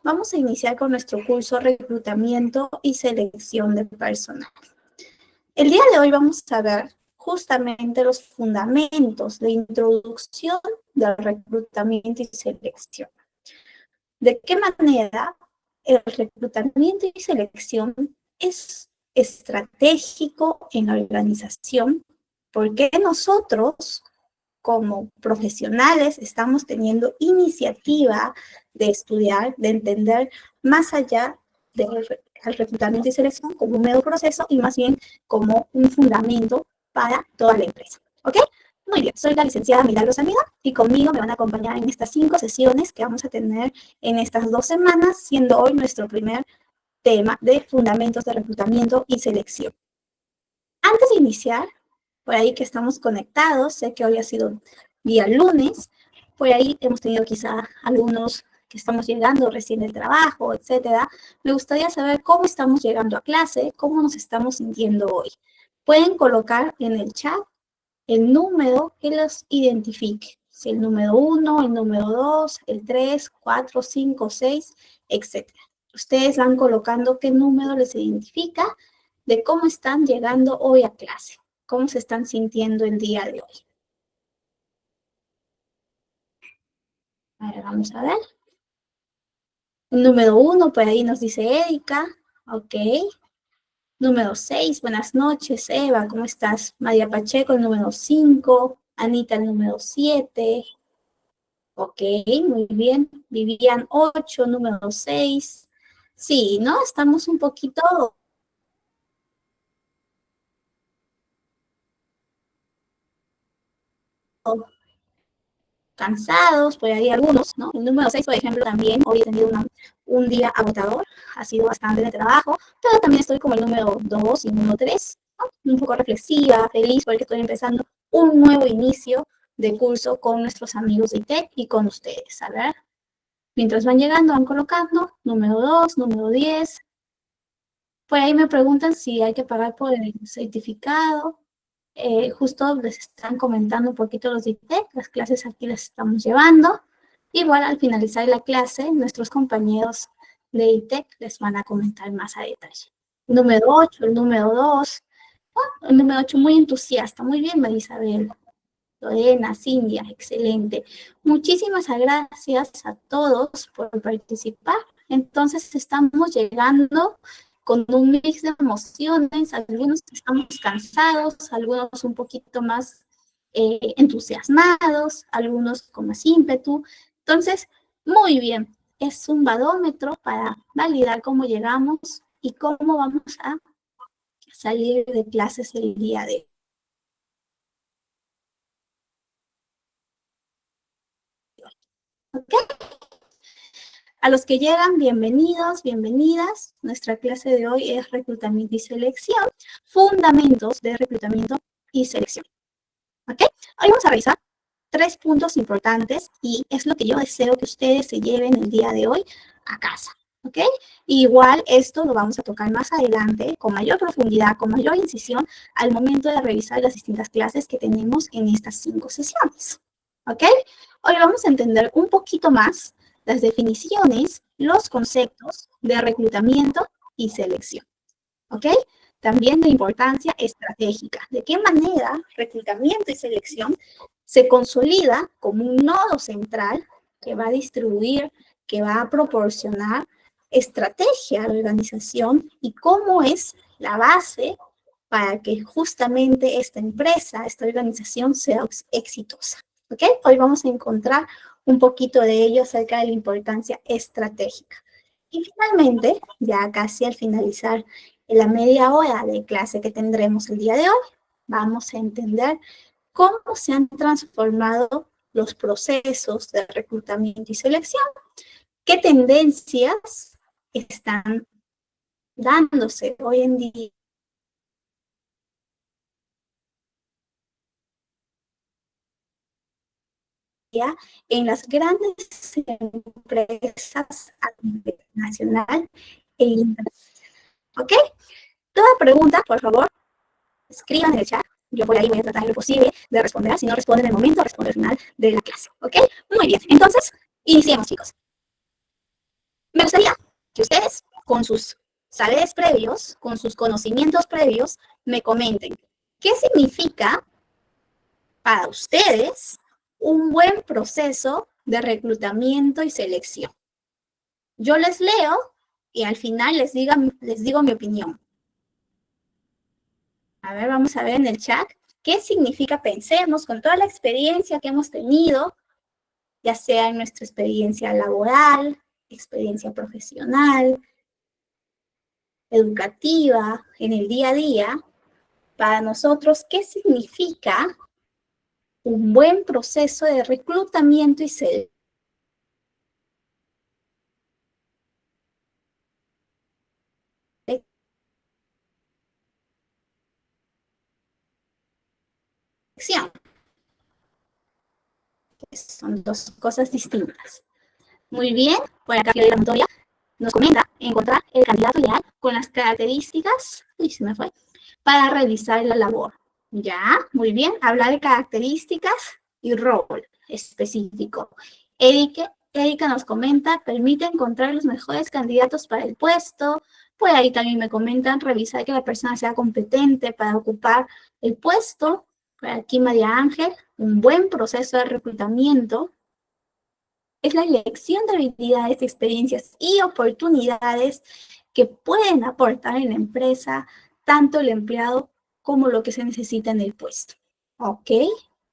vamos a iniciar con nuestro curso Reclutamiento y Selección de Personal. El día de hoy vamos a ver justamente los fundamentos de introducción del reclutamiento y selección. ¿De qué manera el reclutamiento y selección es estratégico en la organización? ¿Por qué nosotros, como profesionales, estamos teniendo iniciativa de estudiar, de entender más allá del reclutamiento y selección como un mero proceso y más bien como un fundamento para toda la empresa? ¿Ok? Muy bien, soy la licenciada Milagros Amiga y conmigo me van a acompañar en estas 5 sesiones que vamos a tener en estas 2 semanas, siendo hoy nuestro primer tema de fundamentos de reclutamiento y selección. Antes de iniciar, por ahí que estamos conectados, sé que hoy ha sido día lunes, por ahí hemos tenido quizá algunos que estamos llegando recién del trabajo, etcétera. Me gustaría saber cómo estamos llegando a clase, cómo nos estamos sintiendo hoy. Pueden colocar en el chat el número que los identifique. Si el número 1, el número 2, el 3, 4, 5, 6, etc. Ustedes van colocando qué número les identifica de cómo están llegando hoy a clase, cómo se están sintiendo el día de hoy. A ver, vamos a ver. El número 1, por ahí nos dice Erika. Ok. Número 6, buenas noches, Eva, ¿cómo estás? María Pacheco, el número 5. Anita, el número 7. Ok, muy bien. Vivian 8, número 6. Sí, ¿no? Estamos un poquito cansados, por ahí algunos, ¿no? El número 6, por ejemplo, también hoy he tenido un día agotador, ha sido bastante de trabajo, pero también estoy como el número 2 y el número 3, ¿no? Un poco reflexiva, feliz porque estoy empezando un nuevo inicio de curso con nuestros amigos de ITEC y con ustedes, a ver. Mientras van llegando, van colocando número 2, número 10. Por ahí me preguntan si hay que pagar por el certificado. Justo les están comentando un poquito los de ITEC, las clases aquí las estamos llevando. Igual al finalizar la clase, nuestros compañeros de ITEC les van a comentar más a detalle. Número 8, el número 2. El número 8 muy entusiasta. Muy bien, Marisabel. Lorena, Cindia, excelente. Muchísimas gracias a todos por participar. Entonces estamos llegando con un mix de emociones, algunos estamos cansados, algunos un poquito más entusiasmados, algunos con más ímpetu. Entonces, muy bien, es un barómetro para validar cómo llegamos y cómo vamos a salir de clases el día de hoy. ¿Ok? A los que llegan, bienvenidos, bienvenidas. Nuestra clase de hoy es reclutamiento y selección, fundamentos de reclutamiento y selección. ¿Ok? Hoy vamos a revisar 3 puntos importantes y es lo que yo deseo que ustedes se lleven el día de hoy a casa. ¿Ok? Igual esto lo vamos a tocar más adelante con mayor profundidad, con mayor incisión al momento de revisar las distintas clases que tenemos en estas 5 sesiones. ¿Ok? Hoy vamos a entender un poquito más las definiciones, los conceptos de reclutamiento y selección. ¿Ok? También de importancia estratégica. ¿De qué manera reclutamiento y selección se consolida como un nodo central que va a distribuir, que va a proporcionar estrategia a la organización y cómo es la base para que justamente esta empresa, esta organización sea exitosa? ¿Ok? Hoy vamos a encontrar un poquito de ello acerca de la importancia estratégica. Y finalmente, ya casi al finalizar la media hora de clase que tendremos el día de hoy, vamos a entender cómo se han transformado los procesos de reclutamiento y selección, qué tendencias están dándose hoy en día en las grandes empresas a nivel nacional e internacional. ¿Ok? Toda pregunta, por favor, escriban en el chat. Yo por ahí voy a tratar lo posible de responder. Si no responden en el momento, respondo al final de la clase. ¿Ok? Muy bien. Entonces, iniciemos, chicos. Me gustaría que ustedes con sus saberes previos, con sus conocimientos previos, me comenten qué significa para ustedes un buen proceso de reclutamiento y selección. Yo les leo y al final les digo mi opinión. A ver, vamos a ver en el chat qué significa. Pensemos con toda la experiencia que hemos tenido, ya sea en nuestra experiencia laboral, experiencia profesional, educativa, en el día a día, para nosotros, ¿qué significa un buen proceso de reclutamiento y selección? Son dos cosas distintas. Muy bien, por acá la Montoya nos comenta encontrar el candidato ideal con las características, se me fue, para realizar la labor. Ya, muy bien, habla de características y rol específico. Erika nos comenta, permite encontrar los mejores candidatos para el puesto. Por ahí también me comentan, revisar que la persona sea competente para ocupar el puesto. Por aquí María Ángel, un buen proceso de reclutamiento es la elección de habilidades, experiencias y oportunidades que pueden aportar en la empresa tanto el empleado como lo que se necesita en el puesto. ¿Ok?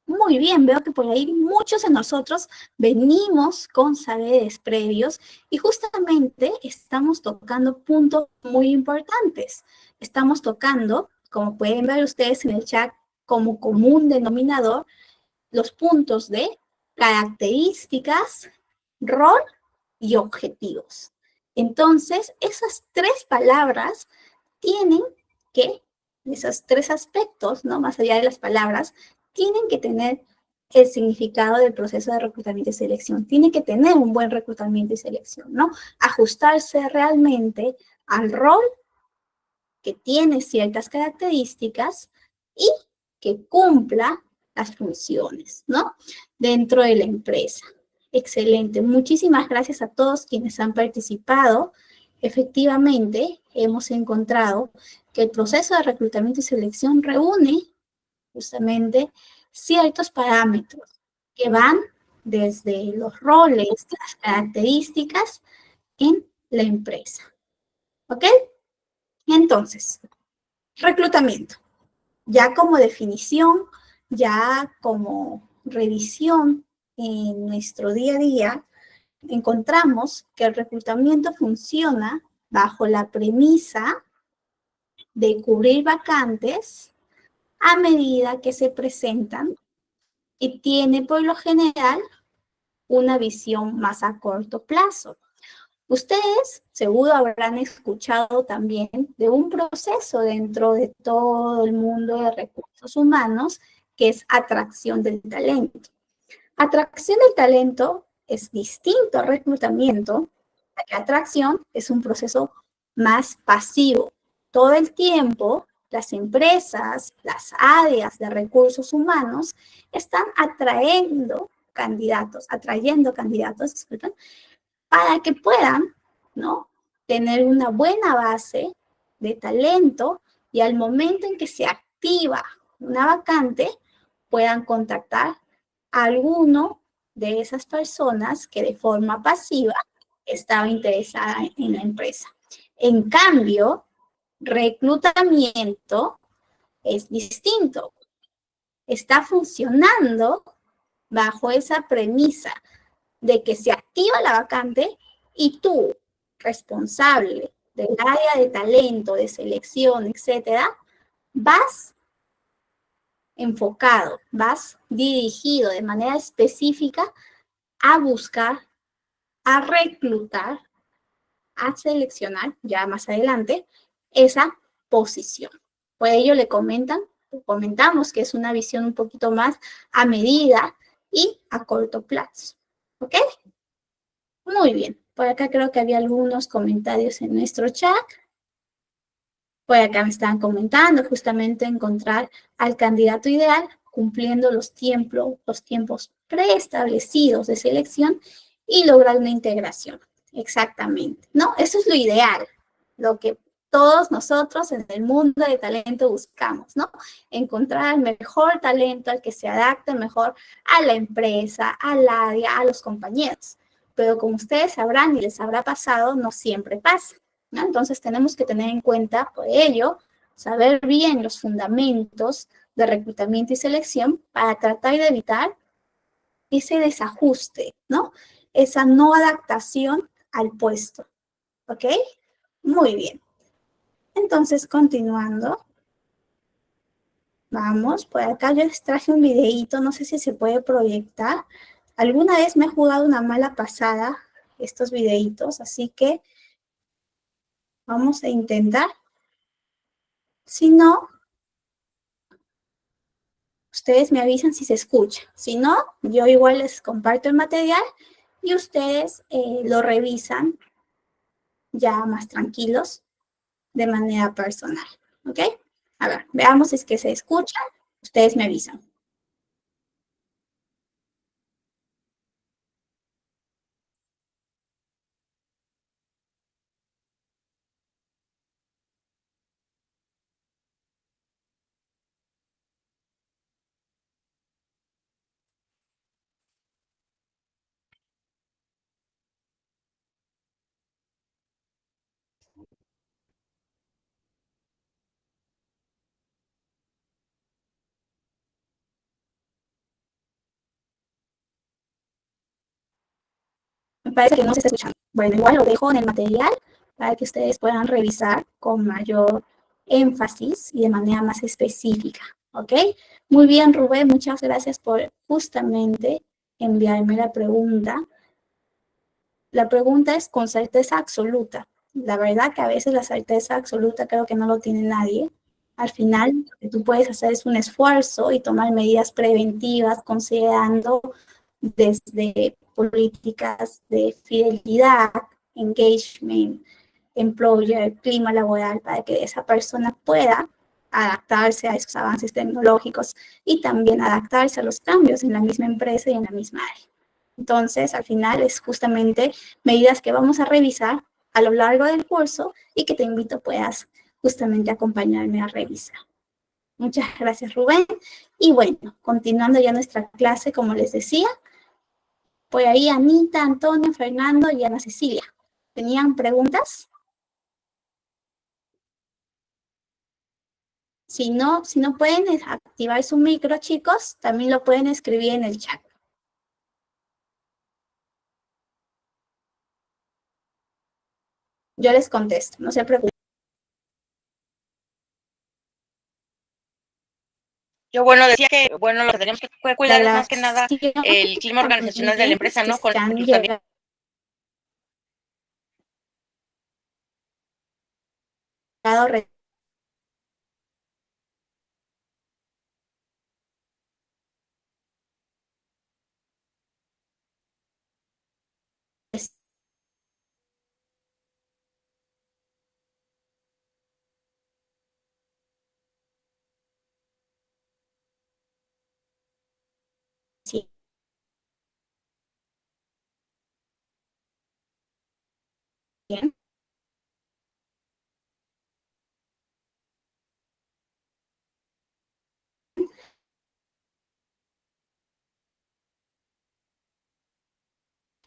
Muy bien, veo que por ahí muchos de nosotros venimos con saberes previos y justamente estamos tocando puntos muy importantes. Estamos tocando, como pueden ver ustedes en el chat, como común denominador, los puntos de características, rol y objetivos. Entonces, esas tres palabras tienen que, esos tres aspectos, ¿no? Más allá de las palabras, tienen que tener el significado del proceso de reclutamiento y selección. Tiene que tener un buen reclutamiento y selección, ¿no? Ajustarse realmente al rol que tiene ciertas características y que cumpla las funciones, ¿no? Dentro de la empresa. Excelente. Muchísimas gracias a todos quienes han participado. Efectivamente, hemos encontrado que el proceso de reclutamiento y selección reúne justamente ciertos parámetros que van desde los roles, las características en la empresa. ¿Ok? Entonces, reclutamiento. Ya como definición, ya como revisión en nuestro día a día, encontramos que el reclutamiento funciona bajo la premisa de cubrir vacantes a medida que se presentan y tiene por lo general una visión más a corto plazo. Ustedes seguro habrán escuchado también de un proceso dentro de todo el mundo de recursos humanos que es atracción del talento. Atracción del talento es distinto al reclutamiento, ya que atracción es un proceso más pasivo. Todo el tiempo, las empresas, las áreas de recursos humanos están atrayendo candidatos, disculpen, para que puedan, ¿no? Tener una buena base de talento y al momento en que se activa una vacante, puedan contactar a alguno de esas personas que de forma pasiva estaba interesada en la empresa. En cambio, reclutamiento es distinto. Está funcionando bajo esa premisa de que se activa la vacante y tú, responsable del área de talento, de selección, etcétera, vas enfocado, vas dirigido de manera específica a buscar, a reclutar, a seleccionar, ya más adelante, esa posición. Por ello comentamos que es una visión un poquito más a medida y a corto plazo. ¿Ok? Muy bien. Por acá creo que había algunos comentarios en nuestro chat. Por acá me estaban comentando justamente encontrar al candidato ideal cumpliendo los tiempos preestablecidos de selección y lograr una integración. Exactamente, ¿no? Eso es lo ideal, lo que todos nosotros en el mundo de talento buscamos, ¿no? Encontrar el mejor talento, al que se adapte mejor a la empresa, al área, a los compañeros. Pero como ustedes sabrán y les habrá pasado, no siempre pasa, ¿no? Entonces tenemos que tener en cuenta, por ello, saber bien los fundamentos de reclutamiento y selección para tratar de evitar ese desajuste, ¿no? Esa no adaptación al puesto, ¿ok? Muy bien. Entonces, continuando, vamos, por acá yo les traje un videíto, no sé si se puede proyectar. Alguna vez me he jugado una mala pasada estos videitos, así que vamos a intentar. Si no, ustedes me avisan si se escucha. Si no, yo igual les comparto el material y ustedes lo revisan ya más tranquilos de manera personal, ¿ok? A ver, veamos si es que se escucha. Ustedes me avisan. Me parece que no se está escuchando. Bueno, igual lo dejo en el material para que ustedes puedan revisar con mayor énfasis y de manera más específica, ¿ok? Muy bien, Rubén, muchas gracias por justamente enviarme la pregunta. La pregunta es con certeza absoluta. La verdad que a veces la certeza absoluta creo que no lo tiene nadie. Al final, lo que tú puedes hacer es un esfuerzo y tomar medidas preventivas considerando desde políticas de fidelidad, engagement, employer, clima laboral, para que esa persona pueda adaptarse a esos avances tecnológicos y también adaptarse a los cambios en la misma empresa y en la misma área. Entonces, al final es justamente medidas que vamos a revisar a lo largo del curso y que te invito puedas justamente acompañarme a revisar. Muchas gracias, Rubén. Y bueno, continuando ya nuestra clase, como les decía, por ahí Anita, Antonio, Fernando y Ana Cecilia. ¿Tenían preguntas? Si no pueden activar su micro, chicos, también lo pueden escribir en el chat. Yo les contesto, no se preocupen. Yo, bueno, decía que, bueno, lo que tenemos que cuidar es más que nada Relación el clima organizacional de la empresa, ¿no? Con que han reclutamiento. llegado recién.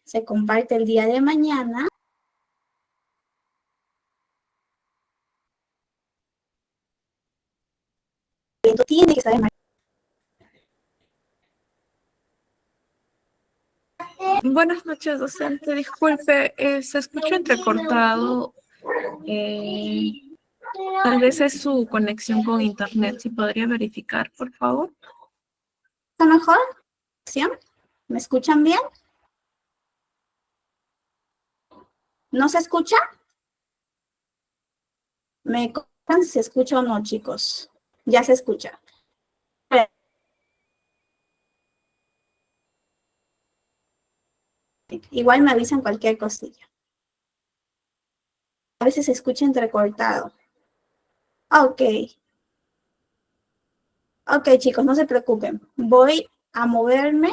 Se comparte el día de mañana. Tiene que estar en Buenas noches, docente. Disculpe, se escucha entrecortado. Eh, Tal vez es su conexión con internet. Si podría verificar, por favor. ¿Está mejor? ¿Me escuchan bien? ¿No se escucha? Me contan si se escucha o no, chicos. Ya se escucha. Igual me avisan cualquier cosilla. A veces se escucha entrecortado. Ok. Ok, chicos, no se preocupen. Voy a moverme.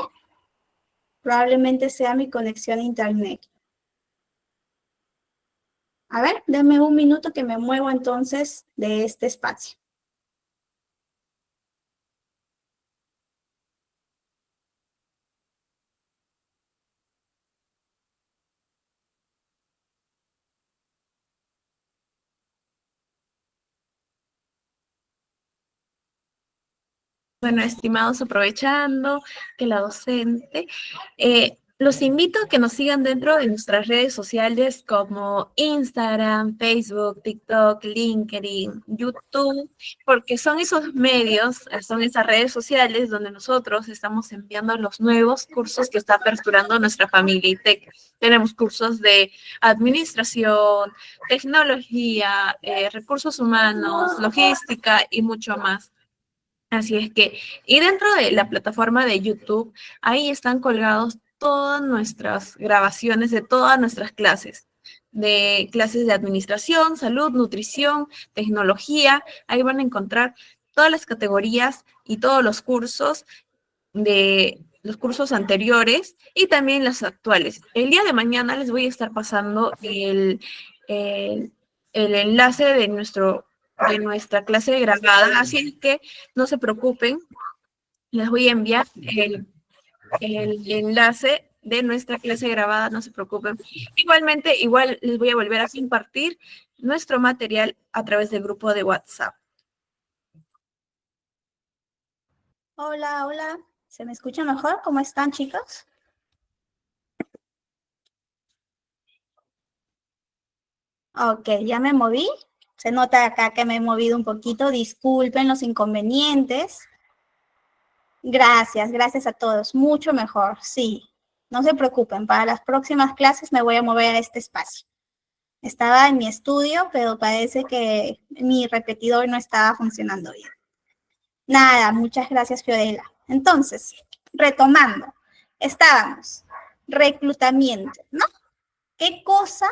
Probablemente sea mi conexión a internet. A ver, denme un minuto que me muevo entonces de este espacio. Bueno, estimados, aprovechando que la docente, los invito a que nos sigan dentro de nuestras redes sociales como Instagram, Facebook, TikTok, LinkedIn, YouTube, porque son esos medios, son esas redes sociales donde nosotros estamos enviando los nuevos cursos que está aperturando nuestra familia ITEC. Tenemos cursos de administración, tecnología, recursos humanos, logística y mucho más. Así es que, y dentro de la plataforma de YouTube, ahí están colgados todas nuestras grabaciones de todas nuestras clases, de clases de administración, salud, nutrición, tecnología. Ahí van a encontrar todas las categorías y todos los cursos de los cursos anteriores y también los actuales. El día de mañana les voy a estar pasando el, el enlace de nuestra clase grabada, así es que no se preocupen, les voy a enviar el enlace de nuestra clase grabada, no se preocupen. Igualmente, igual les voy a volver a compartir nuestro material a través del grupo de WhatsApp. Hola, hola. ¿Se me escucha mejor? ¿Cómo están, chicos? Ok, ya me moví. Se nota acá que me he movido un poquito. Disculpen los inconvenientes. Gracias, gracias a todos. Mucho mejor, sí. No se preocupen, para las próximas clases me voy a mover a este espacio. Estaba en mi estudio, pero parece que mi repetidor no estaba funcionando bien. Nada, muchas gracias, Fiorella. Entonces, retomando, estábamos, reclutamiento, ¿no? ¿Qué cosa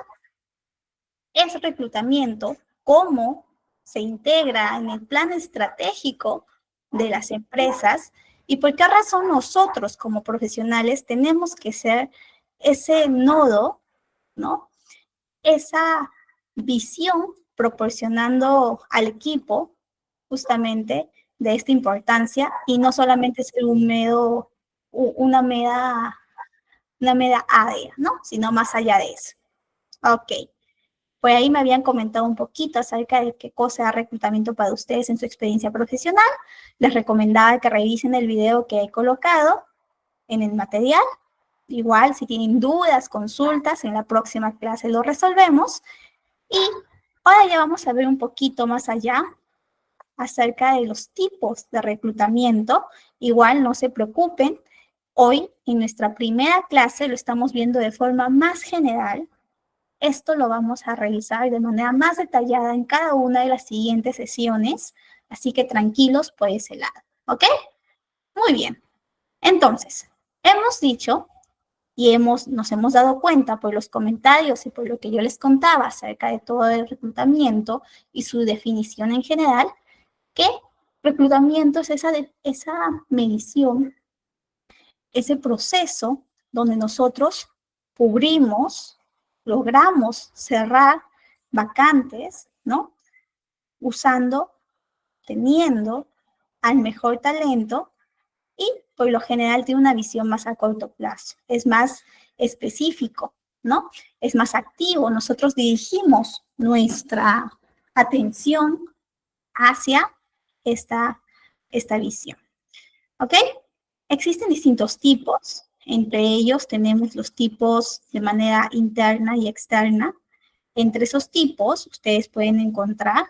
es reclutamiento? ¿Cómo se integra en el plan estratégico de las empresas? ¿Y por qué razón nosotros como profesionales tenemos que ser ese nodo, ¿no? Esa visión proporcionando al equipo justamente de esta importancia y no solamente ser una mera área, ¿no? Sino más allá de eso. Ok. Por ahí me habían comentado un poquito acerca de qué cosa es reclutamiento para ustedes en su experiencia profesional. Les recomendaba que revisen el video que he colocado en el material. Igual, si tienen dudas, consultas, en la próxima clase lo resolvemos. Y ahora ya vamos a ver un poquito más allá acerca de los tipos de reclutamiento. Igual, no se preocupen. Hoy, en nuestra primera clase, lo estamos viendo de forma más general. Esto lo vamos a revisar de manera más detallada en cada una de las siguientes sesiones, así que tranquilos por ese lado, ¿ok? Muy bien. Entonces, hemos dicho y nos hemos dado cuenta por los comentarios y por lo que yo les contaba acerca de todo el reclutamiento y su definición en general, que reclutamiento es esa medición, ese proceso donde nosotros cubrimos, logramos cerrar vacantes, ¿no? Teniendo al mejor talento y por lo general tiene una visión más a corto plazo, es más específico, ¿no? Es más activo. Nosotros dirigimos nuestra atención hacia esta visión, ¿ok? Existen distintos tipos, entre ellos tenemos los tipos de manera interna y externa. Entre esos tipos, ustedes pueden encontrar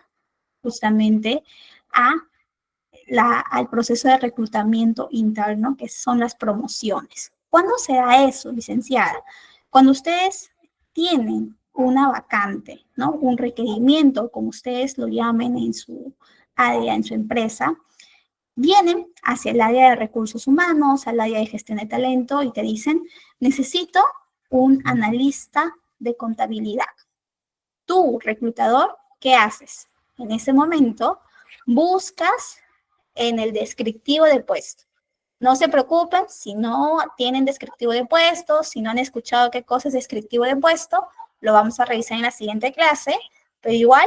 justamente al proceso de reclutamiento interno, que son las promociones. ¿Cuándo se da eso, licenciada? Cuando ustedes tienen una vacante, ¿no? Un requerimiento, como ustedes lo llamen en su área, en su empresa, vienen hacia el área de recursos humanos, al área de gestión de talento y te dicen, necesito un analista de contabilidad. Tú, reclutador, ¿qué haces? En ese momento, buscas en el descriptivo de puesto. No se preocupen si no tienen descriptivo de puesto, si no han escuchado qué cosa es descriptivo de puesto, lo vamos a revisar en la siguiente clase, pero igual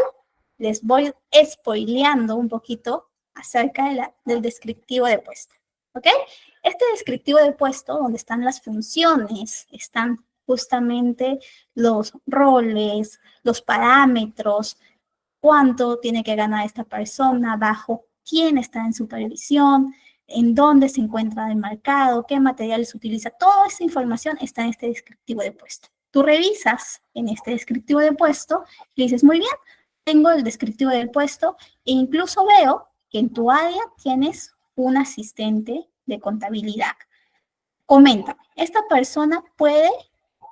les voy spoileando un poquito acerca del descriptivo de puesto, ¿ok? Este descriptivo de puesto, donde están las funciones, están justamente los roles, los parámetros, cuánto tiene que ganar esta persona, bajo quién está en supervisión, en dónde se encuentra el mercado, qué materiales utiliza. Toda esa información está en este descriptivo de puesto. Tú revisas en este descriptivo de puesto y dices, muy bien, tengo el descriptivo del puesto e incluso veo que en tu área tienes un asistente de contabilidad. Coméntame, ¿esta persona puede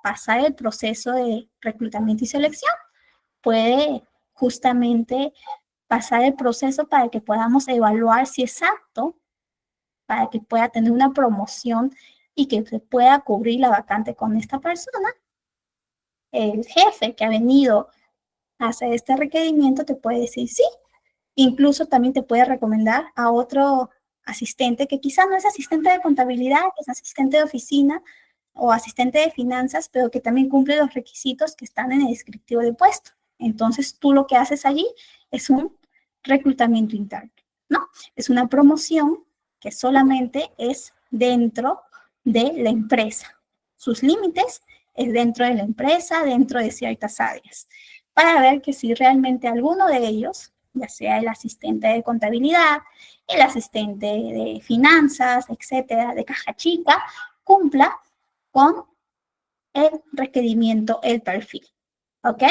pasar el proceso de reclutamiento y selección? ¿Puede justamente pasar el proceso para que podamos evaluar si es apto, para que pueda tener una promoción y que se pueda cubrir la vacante con esta persona? El jefe que ha venido a hacer este requerimiento te puede decir sí. Incluso también te puede recomendar a otro asistente que quizá no es asistente de contabilidad, es asistente de oficina o asistente de finanzas, pero que también cumple los requisitos que están en el descriptivo de puesto. Entonces, tú lo que haces allí es un reclutamiento interno, ¿no? Es una promoción que solamente es dentro de la empresa. Sus límites es dentro de la empresa, dentro de ciertas áreas, para ver que si realmente alguno de ellos, ya sea el asistente de contabilidad, el asistente de finanzas, etcétera, de caja chica, cumpla con el requerimiento, el perfil, ¿ok?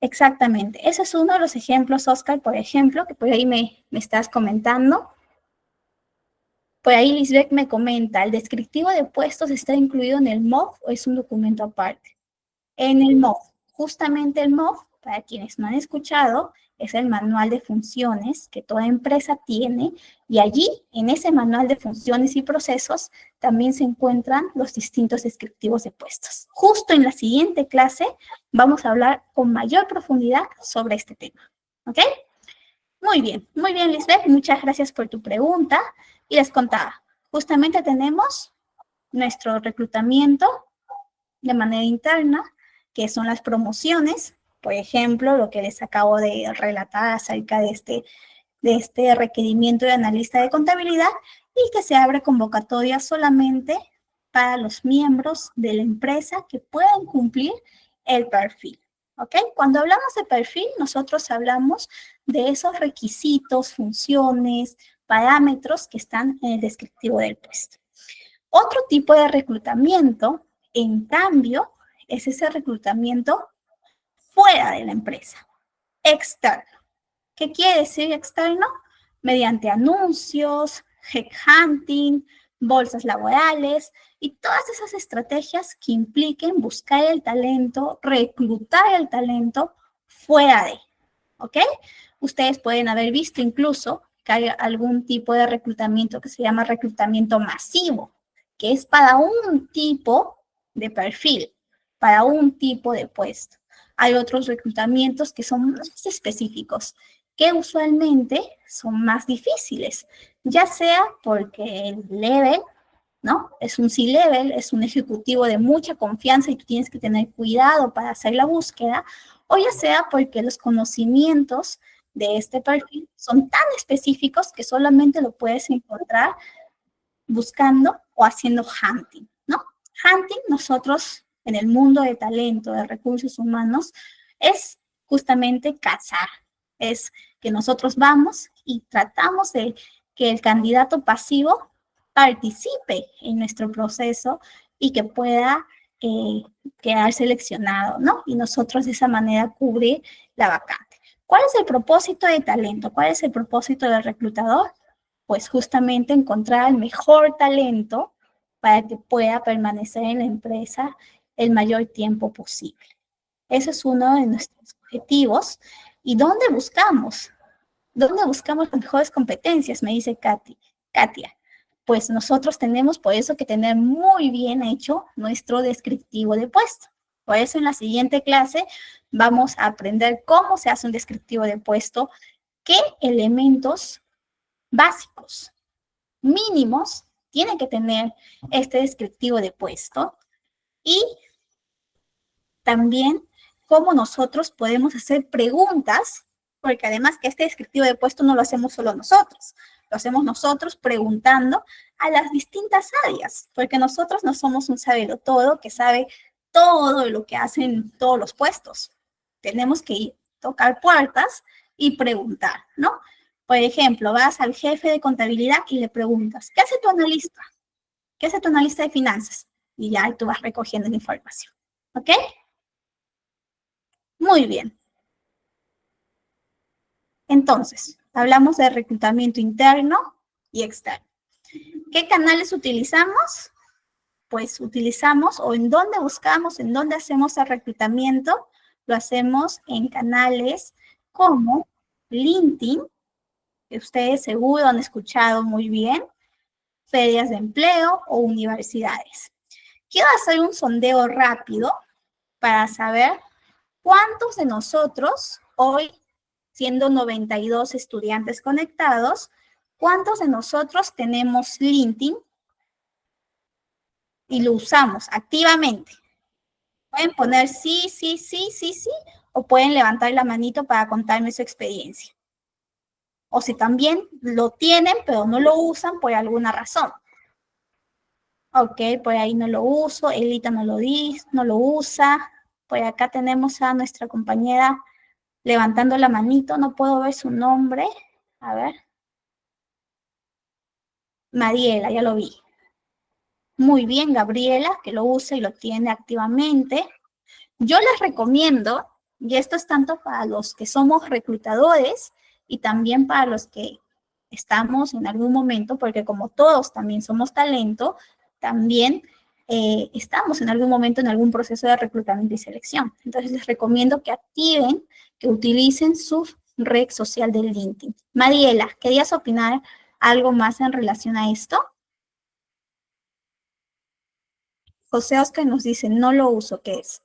Exactamente. Ese es uno de los ejemplos, Oscar, por ejemplo, que por ahí me estás comentando. Por ahí Lisbeth me comenta, ¿el descriptivo de puestos está incluido en el MOF o es un documento aparte? En el MOF. Justamente el MOF, para quienes no han escuchado, es el manual de funciones que toda empresa tiene y allí, en ese manual de funciones y procesos, también se encuentran los distintos descriptivos de puestos. Justo en la siguiente clase vamos a hablar con mayor profundidad sobre este tema. ¿Ok? Muy bien, Lisbeth, muchas gracias por tu pregunta. Y les contaba, justamente tenemos nuestro reclutamiento de manera interna, que son las promociones, por ejemplo, lo que les acabo de relatar acerca de este requerimiento de analista de contabilidad, y que se abre convocatoria solamente para los miembros de la empresa que puedan cumplir el perfil. ¿Ok? Cuando hablamos de perfil, nosotros hablamos de esos requisitos, funciones, parámetros que están en el descriptivo del puesto. Otro tipo de reclutamiento, en cambio, es ese reclutamiento fuera de la empresa, externo. ¿Qué quiere decir externo? Mediante anuncios, headhunting, bolsas laborales y todas esas estrategias que impliquen buscar el talento, reclutar el talento fuera de, ¿ok? Ustedes pueden haber visto incluso que hay algún tipo de reclutamiento que se llama reclutamiento masivo, que es para un tipo de perfil, para un tipo de puesto. Hay otros reclutamientos que son más específicos, que usualmente son más difíciles, ya sea porque el level, ¿no? Es un C-level, es un ejecutivo de mucha confianza y tú tienes que tener cuidado para hacer la búsqueda, o ya sea porque los conocimientos de este perfil son tan específicos que solamente lo puedes encontrar buscando o haciendo hunting, ¿no? Hunting, nosotros en el mundo de talento, de recursos humanos, es justamente cazar, es que nosotros vamos y tratamos de que el candidato pasivo participe en nuestro proceso y que pueda quedar seleccionado, ¿no? Y nosotros de esa manera cubrir la vacante. ¿Cuál es el propósito de talento? ¿Cuál es el propósito del reclutador? Pues justamente encontrar el mejor talento para que pueda permanecer en la empresa el mayor tiempo posible. Ese es uno de nuestros objetivos. ¿Y dónde buscamos? ¿Dónde buscamos las mejores competencias? Me dice Katia. Pues nosotros tenemos por eso que tener muy bien hecho nuestro descriptivo de puesto. Por eso en la siguiente clase vamos a aprender cómo se hace un descriptivo de puesto, qué elementos básicos, mínimos, tiene que tener este descriptivo de puesto y también cómo nosotros podemos hacer preguntas, porque además que este descriptivo de puesto no lo hacemos solo nosotros, lo hacemos nosotros preguntando a las distintas áreas, porque nosotros no somos un sabelotodo que sabe todo lo que hacen todos los puestos. Tenemos que ir, tocar puertas y preguntar, ¿no? Por ejemplo, vas al jefe de contabilidad y le preguntas, ¿qué hace tu analista? ¿Qué hace tu analista de finanzas? Y ya tú vas recogiendo la información, ¿ok? Muy bien. Entonces, hablamos de reclutamiento interno y externo. ¿Qué canales utilizamos? Pues utilizamos o en dónde buscamos, en dónde hacemos el reclutamiento, lo hacemos en canales como LinkedIn, que ustedes seguro han escuchado muy bien, ferias de empleo o universidades. Quiero hacer un sondeo rápido para saber cuántos de nosotros, hoy siendo 92 estudiantes conectados, cuántos de nosotros tenemos LinkedIn y lo usamos activamente. Pueden poner sí, sí, sí, sí, sí, o pueden levantar la manito para contarme su experiencia. O si también lo tienen, pero no lo usan por alguna razón. Ok, por ahí no lo uso, Elita no lo usa. Por acá tenemos a nuestra compañera levantando la manito, no puedo ver su nombre. A ver. Mariela, ya lo vi. Muy bien, Gabriela, que lo usa y lo tiene activamente. Yo les recomiendo, y esto es tanto para los que somos reclutadores y también para los que estamos en algún momento, porque como todos también somos talento, también estamos en algún momento en algún proceso de reclutamiento y selección. Entonces les recomiendo que activen, que utilicen su red social de LinkedIn. Mariela, ¿querías opinar algo más en relación a esto? José Oscar nos dice, no lo uso, ¿qué es?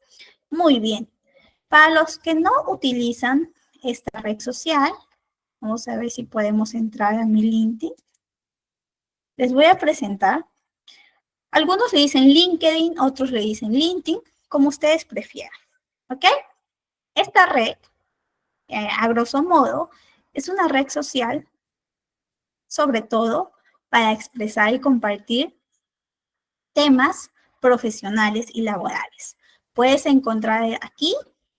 Muy bien. Para los que no utilizan esta red social, vamos a ver si podemos entrar a mi LinkedIn. Les voy a presentar. Algunos le dicen LinkedIn, otros le dicen LinkedIn, como ustedes prefieran. ¿Ok? Esta red, a grosso modo, es una red social, sobre todo, para expresar y compartir temas profesionales y laborales. Puedes encontrar aquí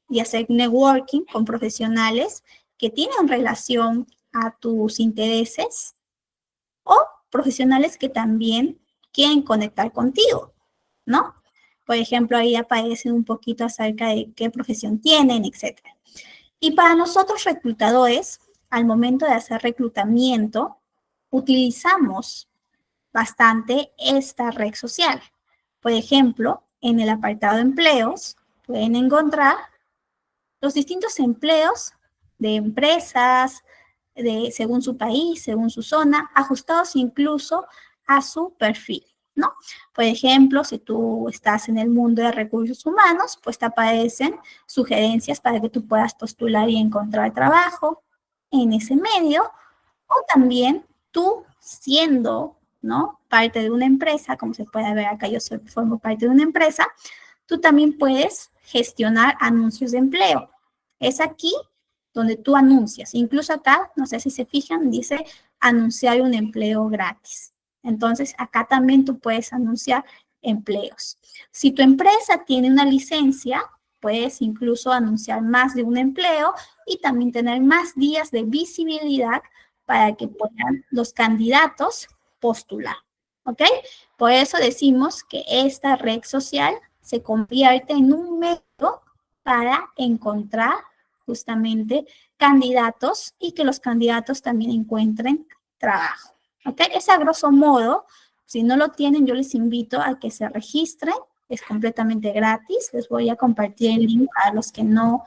y hacer networking con profesionales que tienen relación a tus intereses o profesionales que también quieren conectar contigo, ¿no? Por ejemplo, ahí aparece un poquito acerca de qué profesión tienen, etc. Y para nosotros reclutadores, al momento de hacer reclutamiento, utilizamos bastante esta red social. Por ejemplo, en el apartado de empleos, pueden encontrar los distintos empleos de empresas, según su país, según su zona, ajustados incluso a su perfil, ¿no? Por ejemplo, si tú estás en el mundo de recursos humanos, pues te aparecen sugerencias para que tú puedas postular y encontrar trabajo en ese medio, o también tú siendo, ¿no?, parte de una empresa, como se puede ver acá, formo parte de una empresa, tú también puedes gestionar anuncios de empleo. Es aquí donde tú anuncias. Incluso acá, no sé si se fijan, dice anunciar un empleo gratis. Entonces, acá también tú puedes anunciar empleos. Si tu empresa tiene una licencia, puedes incluso anunciar más de un empleo y también tener más días de visibilidad para que puedan los candidatos postular. ¿Ok? Por eso decimos que esta red social se convierte en un método para encontrar justamente candidatos y que los candidatos también encuentren trabajo. ¿Ok? Es a grosso modo. Si no lo tienen, yo les invito a que se registren. Es completamente gratis. Les voy a compartir el link para los que no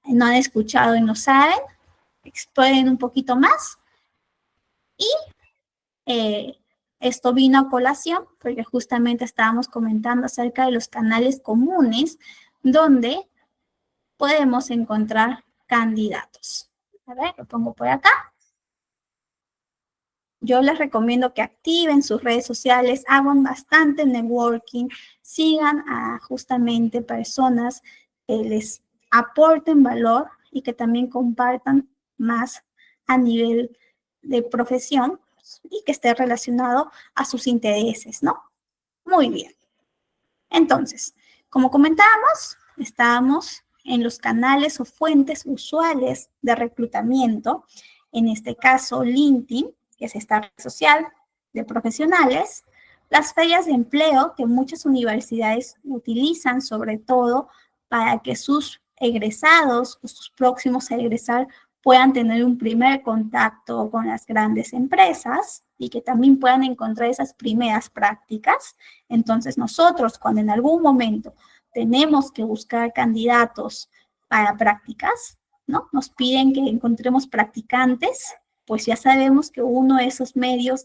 han escuchado y no saben. Exploren un poquito más. Y esto vino a colación porque justamente estábamos comentando acerca de los canales comunes donde podemos encontrar candidatos. A ver, lo pongo por acá. Yo les recomiendo que activen sus redes sociales, hagan bastante networking, sigan a justamente personas que les aporten valor y que también compartan más a nivel de profesión y que esté relacionado a sus intereses, ¿no? Muy bien. Entonces, como comentábamos, estábamos en los canales o fuentes usuales de reclutamiento, en este caso LinkedIn, que es esta red social de profesionales, las ferias de empleo que muchas universidades utilizan sobre todo para que sus egresados o sus próximos a egresar puedan tener un primer contacto con las grandes empresas y que también puedan encontrar esas primeras prácticas. Entonces nosotros, cuando en algún momento tenemos que buscar candidatos para prácticas, ¿no? Nos piden que encontremos practicantes, pues ya sabemos que uno de esos medios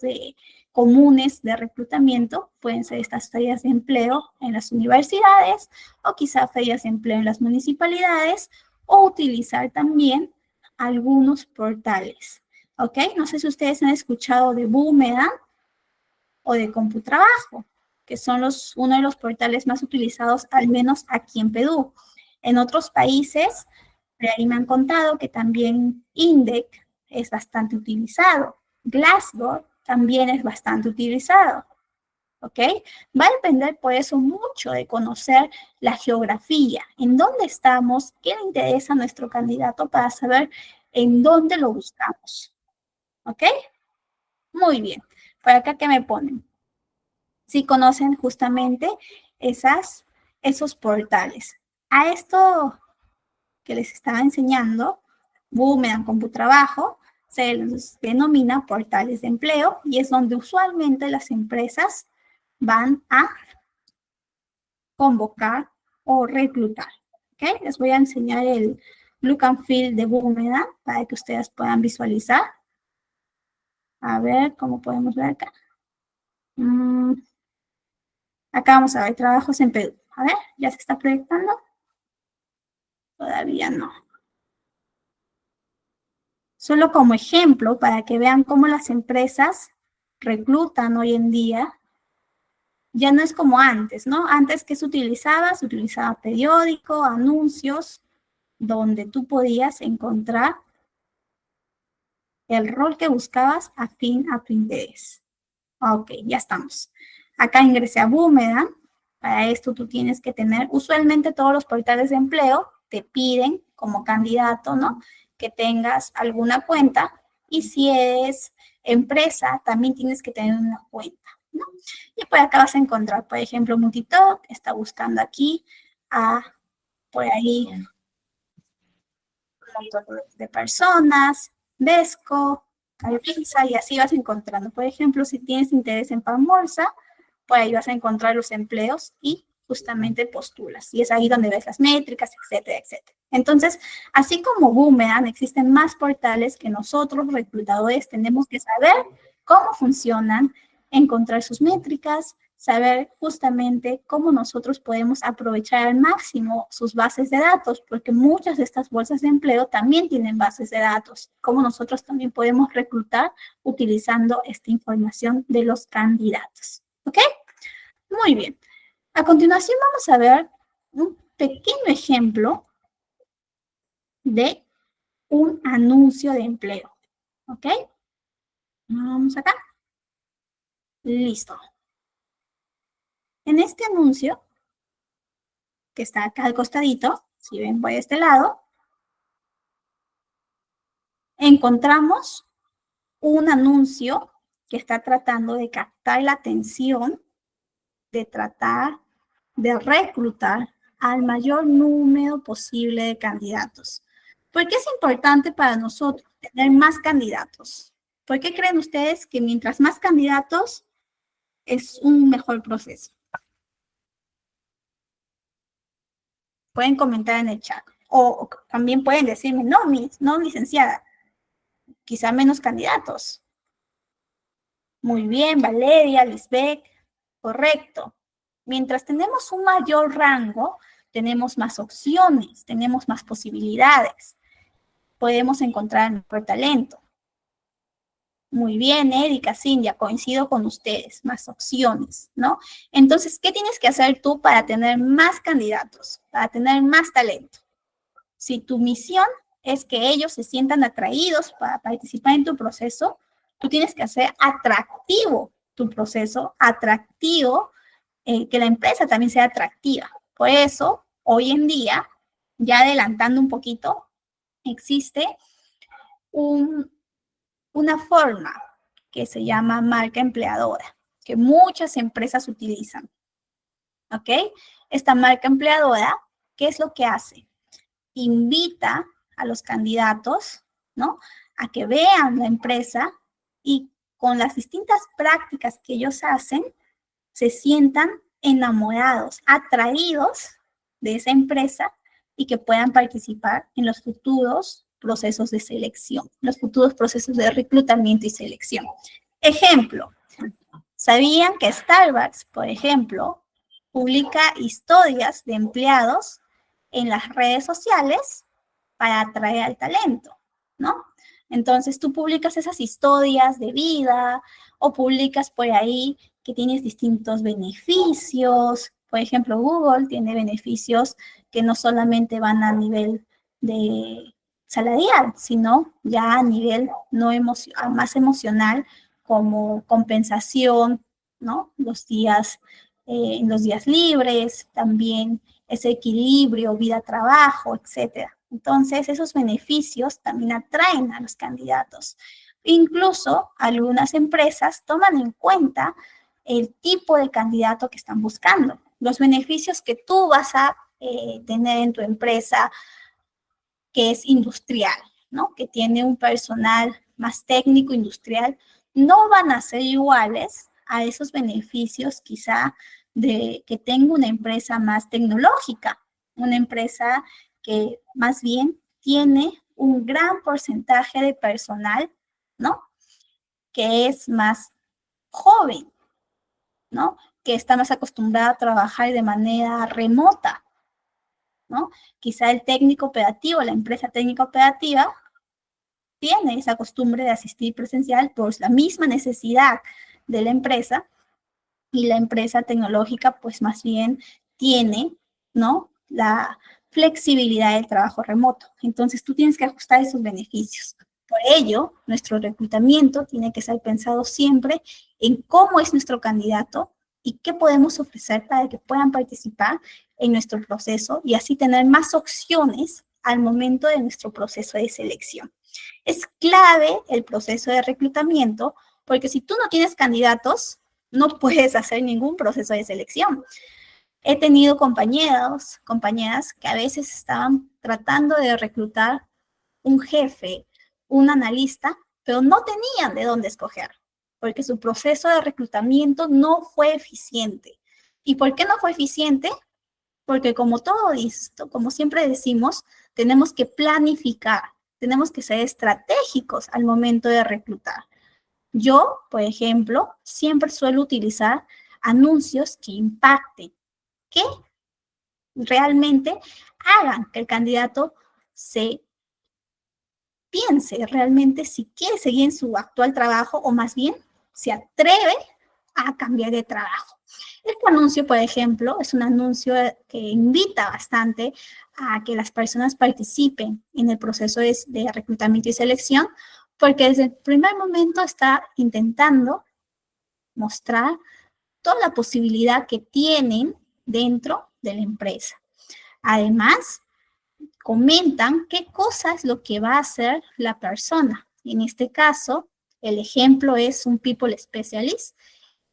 comunes de reclutamiento pueden ser estas ferias de empleo en las universidades o quizá ferias de empleo en las municipalidades o utilizar también algunos portales, ¿ok? No sé si ustedes han escuchado de Boomerang o de Computrabajo, que son uno de los portales más utilizados, al menos aquí en Perú. En otros países, por ahí me han contado que también Indec es bastante utilizado. Glassdoor también es bastante utilizado. ¿Ok? Va a depender por eso mucho de conocer la geografía, en dónde estamos, qué le interesa a nuestro candidato para saber en dónde lo buscamos. ¿Ok? Muy bien. Por acá, ¿qué me ponen? Si conocen justamente esos portales. A esto que les estaba enseñando, Boomerang, Computrabajo, se les denomina portales de empleo y es donde usualmente las empresas van a convocar o reclutar. ¿Okay? Les voy a enseñar el look and feel de Boomerang para que ustedes puedan visualizar. A ver, ¿cómo podemos ver acá? Acá vamos a ver trabajos en Perú. A ver, ¿ya se está proyectando? Todavía no. Solo como ejemplo, para que vean cómo las empresas reclutan hoy en día. Ya no es como antes, ¿no? Antes, ¿qué se utilizaba? Se utilizaba periódico, anuncios, donde tú podías encontrar el rol que buscabas afín a tu interés. Ok, ya estamos. Acá ingresé a Boomerang. Para esto tú tienes que tener, usualmente todos los portales de empleo te piden como candidato, ¿no? Que tengas alguna cuenta y si es empresa, también tienes que tener una cuenta, ¿no? Y por acá vas a encontrar, por ejemplo, Multitalk, está buscando aquí por ahí un montón de personas, Vesco, Calvisa, y así vas encontrando. Por ejemplo, si tienes interés en Pambolsa, por ahí vas a encontrar los empleos y justamente postulas. Y es ahí donde ves las métricas, etcétera, etcétera. Entonces, así como Boomerang, existen más portales que nosotros, reclutadores, tenemos que saber cómo funcionan, encontrar sus métricas, saber justamente cómo nosotros podemos aprovechar al máximo sus bases de datos, porque muchas de estas bolsas de empleo también tienen bases de datos, cómo nosotros también podemos reclutar utilizando esta información de los candidatos. ¿Ok? Muy bien. A continuación vamos a ver un pequeño ejemplo de un anuncio de empleo. ¿Ok? Vamos acá. Listo. En este anuncio, que está acá al costadito, si ven por este lado, encontramos un anuncio que está tratando de captar la atención, de tratar de reclutar al mayor número posible de candidatos. ¿Por qué es importante para nosotros tener más candidatos? ¿Por qué creen ustedes que mientras más candidatos es un mejor proceso? Pueden comentar en el chat. O también pueden decirme, no, licenciada, quizá menos candidatos. Muy bien, Valeria, Lisbeth, correcto. Mientras tenemos un mayor rango, tenemos más opciones, tenemos más posibilidades. Podemos encontrar mejor talento. Muy bien, Erika, Cintia, coincido con ustedes, más opciones, ¿no? Entonces, ¿qué tienes que hacer tú para tener más candidatos, para tener más talento? Si tu misión es que ellos se sientan atraídos para participar en tu proceso, tú tienes que hacer atractivo tu proceso, atractivo, que la empresa también sea atractiva. Por eso, hoy en día, ya adelantando un poquito, existe una forma que se llama marca empleadora, que muchas empresas utilizan. ¿Ok? Esta marca empleadora, ¿qué es lo que hace? Invita a los candidatos, ¿no? A que vean la empresa y con las distintas prácticas que ellos hacen, se sientan enamorados, atraídos de esa empresa y que puedan participar en los futuros procesos de selección, los futuros procesos de reclutamiento y selección. Ejemplo, ¿sabían que Starbucks, por ejemplo, publica historias de empleados en las redes sociales para atraer al talento, ¿no? Entonces tú publicas esas historias de vida o publicas por ahí que tienes distintos beneficios. Por ejemplo, Google tiene beneficios que no solamente van a nivel de salarial, sino ya a nivel no más emocional, como compensación, ¿no? En los días libres, también ese equilibrio vida-trabajo, etcétera. Entonces, esos beneficios también atraen a los candidatos. Incluso algunas empresas toman en cuenta el tipo de candidato que están buscando, los beneficios que tú vas a tener en tu empresa que es industrial, ¿no? Que tiene un personal más técnico industrial, no van a ser iguales a esos beneficios quizá de que tenga una empresa más tecnológica, una empresa que más bien tiene un gran porcentaje de personal, ¿no? Que es más joven, ¿no? Que está más acostumbrada a trabajar de manera remota, ¿no? Quizá el técnico operativo, la empresa técnica operativa, tiene esa costumbre de asistir presencial por la misma necesidad de la empresa, y la empresa tecnológica pues más bien tiene, ¿no? La flexibilidad del trabajo remoto. Entonces tú tienes que ajustar esos beneficios. Por ello, nuestro reclutamiento tiene que ser pensado siempre en cómo es nuestro candidato y qué podemos ofrecer para que puedan participar en nuestro proceso y así tener más opciones al momento de nuestro proceso de selección. Es clave el proceso de reclutamiento porque si tú no tienes candidatos, no puedes hacer ningún proceso de selección. He tenido compañeros, compañeras que a veces estaban tratando de reclutar un jefe, un analista, pero no tenían de dónde escoger, porque su proceso de reclutamiento no fue eficiente. ¿Y por qué no fue eficiente? Porque como todo esto, como siempre decimos, tenemos que planificar, tenemos que ser estratégicos al momento de reclutar. Yo, por ejemplo, siempre suelo utilizar anuncios que impacten, que realmente hagan que el candidato se piense realmente si quiere seguir en su actual trabajo o más bien se atreve a cambiar de trabajo. Este anuncio, por ejemplo, es un anuncio que invita bastante a que las personas participen en el proceso de reclutamiento y selección, porque desde el primer momento está intentando mostrar toda la posibilidad que tienen dentro de la empresa. Además, comentan qué cosa es lo que va a hacer la persona. En este caso, el ejemplo es un People Specialist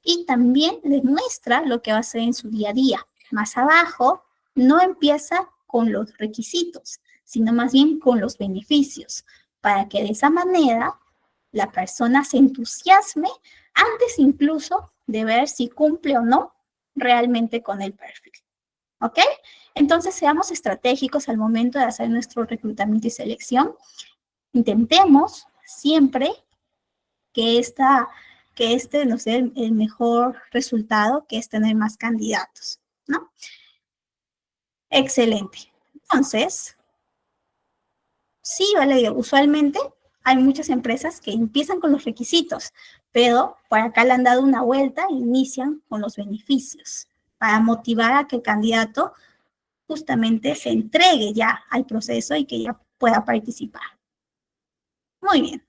y también les muestra lo que va a hacer en su día a día. Más abajo, no empieza con los requisitos, sino más bien con los beneficios, para que de esa manera la persona se entusiasme antes incluso de ver si cumple o no realmente con el perfil. ¿Ok? Entonces, seamos estratégicos al momento de hacer nuestro reclutamiento y selección. Intentemos siempre que este nos dé el mejor resultado, que es tener más candidatos, ¿no? Excelente. Entonces, sí, vale, usualmente hay muchas empresas que empiezan con los requisitos, pero por acá le han dado una vuelta e inician con los beneficios para motivar a que el candidato justamente se entregue ya al proceso y que ya pueda participar. Muy bien.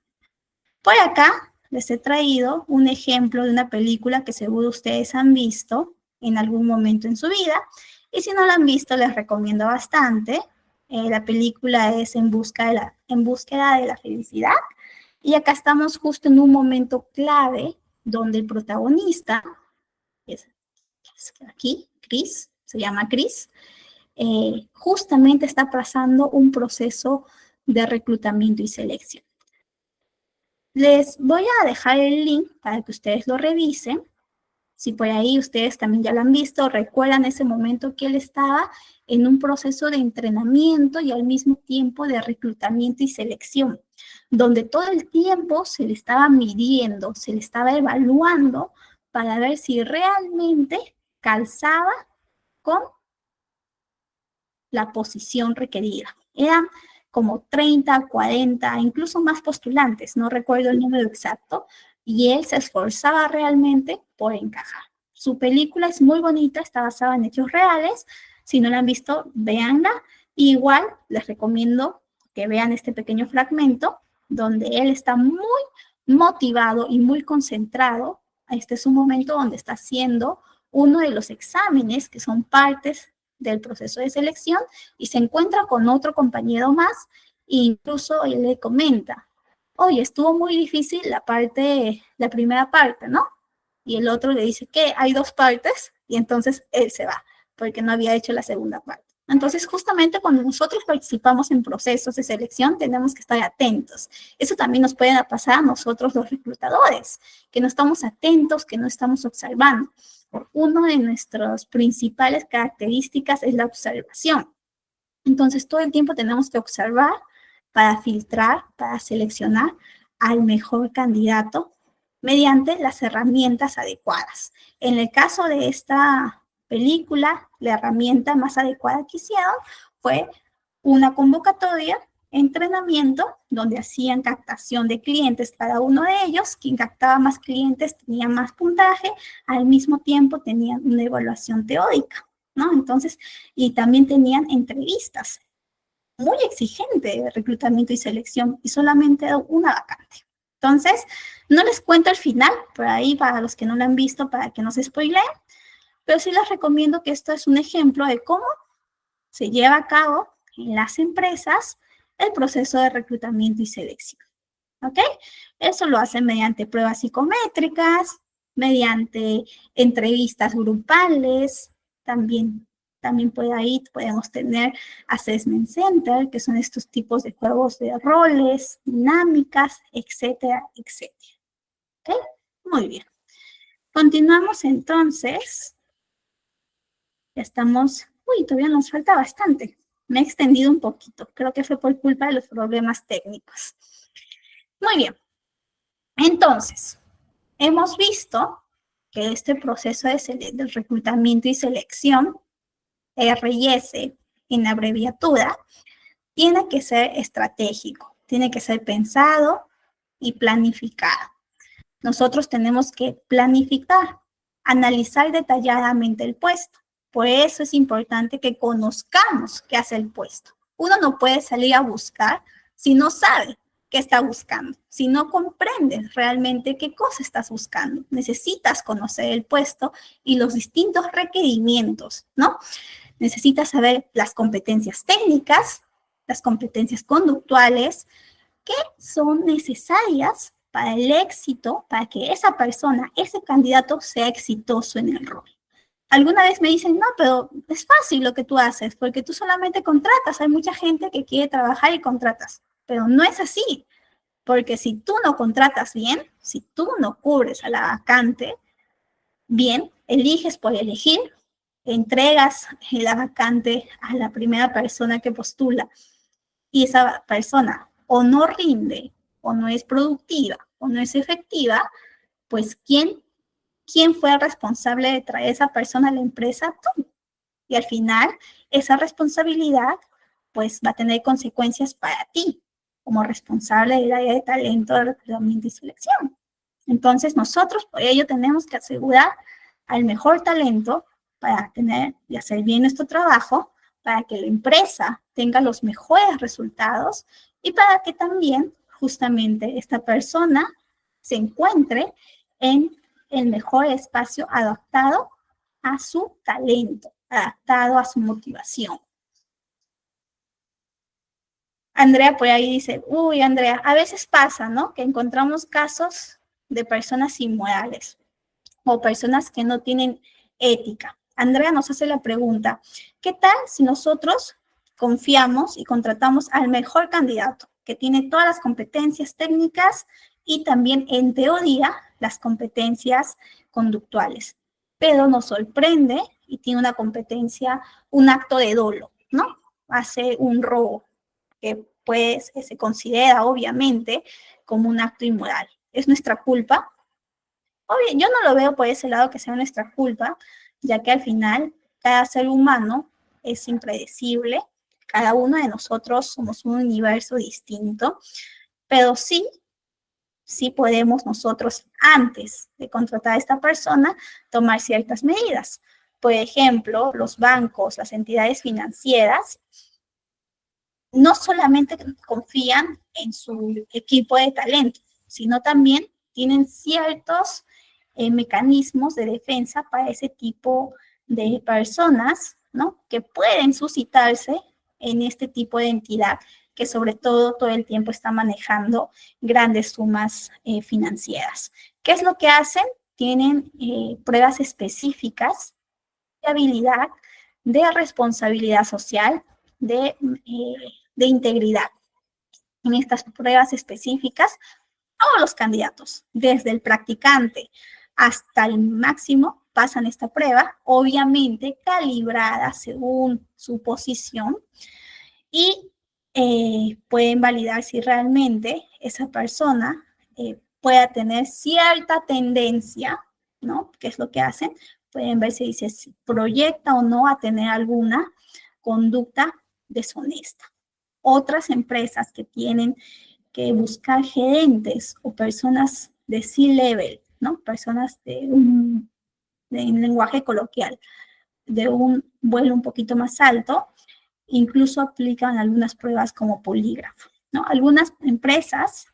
Por acá les he traído un ejemplo de una película que seguro ustedes han visto en algún momento en su vida. Y si no la han visto, les recomiendo bastante. La película es En búsqueda de la felicidad. Y acá estamos justo en un momento clave donde el protagonista, es aquí, Chris, se llama Chris, justamente está pasando un proceso de reclutamiento y selección. Les voy a dejar el link para que ustedes lo revisen. Si por ahí ustedes también ya lo han visto, recuerdan ese momento que él estaba en un proceso de entrenamiento y al mismo tiempo de reclutamiento y selección, donde todo el tiempo se le estaba midiendo, se le estaba evaluando para ver si realmente calzaba con la posición requerida. Eran como 30, 40, incluso más postulantes, no recuerdo el número exacto, y él se esforzaba realmente por encajar. Su película es muy bonita, está basada en hechos reales. Si no la han visto, véanla. Igual les recomiendo que vean este pequeño fragmento donde él está muy motivado y muy concentrado. Este es un momento donde está haciendo uno de los exámenes que son partes del proceso de selección y se encuentra con otro compañero más e incluso él le comenta, oye, estuvo muy difícil la primera parte, ¿no? Y el otro le dice que hay 2 partes y entonces él se va porque no había hecho la segunda parte. Entonces, justamente cuando nosotros participamos en procesos de selección, tenemos que estar atentos. Eso también nos puede pasar a nosotros los reclutadores, que no estamos atentos, que no estamos observando. Una de nuestras principales características es la observación. Entonces, todo el tiempo tenemos que observar para filtrar, para seleccionar al mejor candidato mediante las herramientas adecuadas. En el caso de esta película, la herramienta más adecuada que hicieron fue una convocatoria, entrenamiento, donde hacían captación de clientes cada uno de ellos. Quien captaba más clientes tenía más puntaje, al mismo tiempo tenían una evaluación teórica, ¿no? Entonces, y también tenían entrevistas. Muy exigente de reclutamiento y selección, y solamente una vacante. Entonces, no les cuento el final, por ahí para los que no lo han visto, para que no se spoileen, pero sí les recomiendo que esto es un ejemplo de cómo se lleva a cabo en las empresas el proceso de reclutamiento y selección. ¿Ok? Eso lo hacen mediante pruebas psicométricas, mediante entrevistas grupales, también podemos tener assessment center, que son estos tipos de juegos de roles, dinámicas, etcétera, etcétera. ¿Ok? Muy bien. Continuamos entonces. Ya estamos, todavía nos falta bastante. Me he extendido un poquito. Creo que fue por culpa de los problemas técnicos. Muy bien. Entonces, hemos visto que este proceso de reclutamiento y selección, R&S en abreviatura, tiene que ser estratégico, tiene que ser pensado y planificado. Nosotros tenemos que planificar, analizar detalladamente el puesto. Por eso es importante que conozcamos qué hace el puesto. Uno no puede salir a buscar si no sabe qué está buscando, si no comprendes realmente qué cosa estás buscando. Necesitas conocer el puesto y los distintos requerimientos, ¿no? Necesitas saber las competencias técnicas, las competencias conductuales, que son necesarias para el éxito, para que esa persona, ese candidato sea exitoso en el rol. Alguna vez me dicen, no, pero es fácil lo que tú haces, porque tú solamente contratas. Hay mucha gente que quiere trabajar y contratas, pero no es así, porque si tú no contratas bien, si tú no cubres a la vacante bien, eliges por elegir, entregas la vacante a la primera persona que postula y esa persona o no rinde, o no es productiva, o no es efectiva, pues ¿quién fue el responsable de traer a esa persona a la empresa? Tú. Y al final, esa responsabilidad, pues va a tener consecuencias para ti, como responsable del área de talento, de reclutamiento y selección. Entonces, nosotros por ello tenemos que asegurar al mejor talento para tener y hacer bien nuestro trabajo, para que la empresa tenga los mejores resultados y para que también justamente esta persona se encuentre en el mejor espacio adaptado a su talento, adaptado a su motivación. Andrea por ahí dice, uy, Andrea, a veces pasa, ¿no? Que encontramos casos de personas inmorales o personas que no tienen ética. Andrea nos hace la pregunta, ¿qué tal si nosotros confiamos y contratamos al mejor candidato, que tiene todas las competencias técnicas y también, en teoría, las competencias conductuales, pero nos sorprende y tiene una competencia, un acto de dolo, ¿no? Hace un robo, que pues se considera obviamente como un acto inmoral. ¿Es nuestra culpa? Obvio, yo no lo veo por ese lado que sea nuestra culpa, ya que al final cada ser humano es impredecible, cada uno de nosotros somos un universo distinto, pero sí podemos nosotros, antes de contratar a esta persona, tomar ciertas medidas. Por ejemplo, los bancos, las entidades financieras, no solamente confían en su equipo de talento, sino también tienen ciertos mecanismos de defensa para ese tipo de personas, ¿no? Que pueden suscitarse en este tipo de entidad que sobre todo el tiempo está manejando grandes sumas financieras. ¿Qué es lo que hacen? Tienen pruebas específicas de habilidad, de responsabilidad social, de integridad. En estas pruebas específicas, todos los candidatos, desde el practicante hasta el máximo, pasan esta prueba, obviamente calibrada según su posición, y pueden validar si realmente esa persona pueda tener cierta tendencia, ¿no? ¿Qué es lo que hacen? Pueden ver si proyecta o no a tener alguna conducta deshonesta. Otras empresas que tienen que buscar gerentes o personas de C-level, ¿no? Personas en lenguaje coloquial, de un vuelo un poquito más alto, incluso aplican algunas pruebas como polígrafo, ¿no? Algunas empresas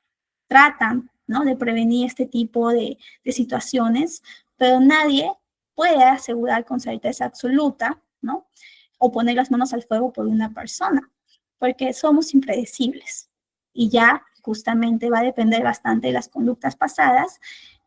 tratan, ¿no?, de prevenir este tipo de situaciones, pero nadie puede asegurar con certeza absoluta, ¿no?, o poner las manos al fuego por una persona, porque somos impredecibles y ya justamente va a depender bastante de las conductas pasadas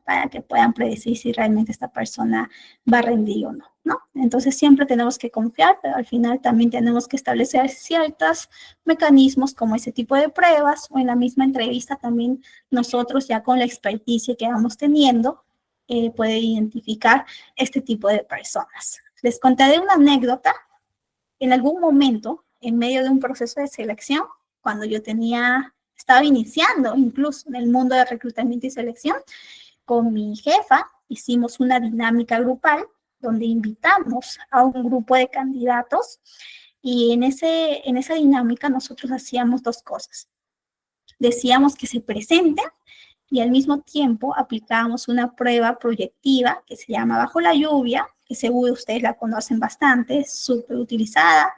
para que puedan predecir si realmente esta persona va a rendir o no, ¿no? Entonces siempre tenemos que confiar, pero al final también tenemos que establecer ciertos mecanismos como ese tipo de pruebas, o en la misma entrevista también nosotros ya con la experticia que vamos teniendo, puede identificar este tipo de personas. Les contaré una anécdota. En algún momento, en medio de un proceso de selección, cuando yo estaba iniciando incluso en el mundo de reclutamiento y selección, con mi jefa hicimos una dinámica grupal donde invitamos a un grupo de candidatos y en esa dinámica nosotros hacíamos dos cosas. Decíamos que se presenten y al mismo tiempo aplicábamos una prueba proyectiva que se llama Bajo la Lluvia, que seguro ustedes la conocen bastante, es súper utilizada,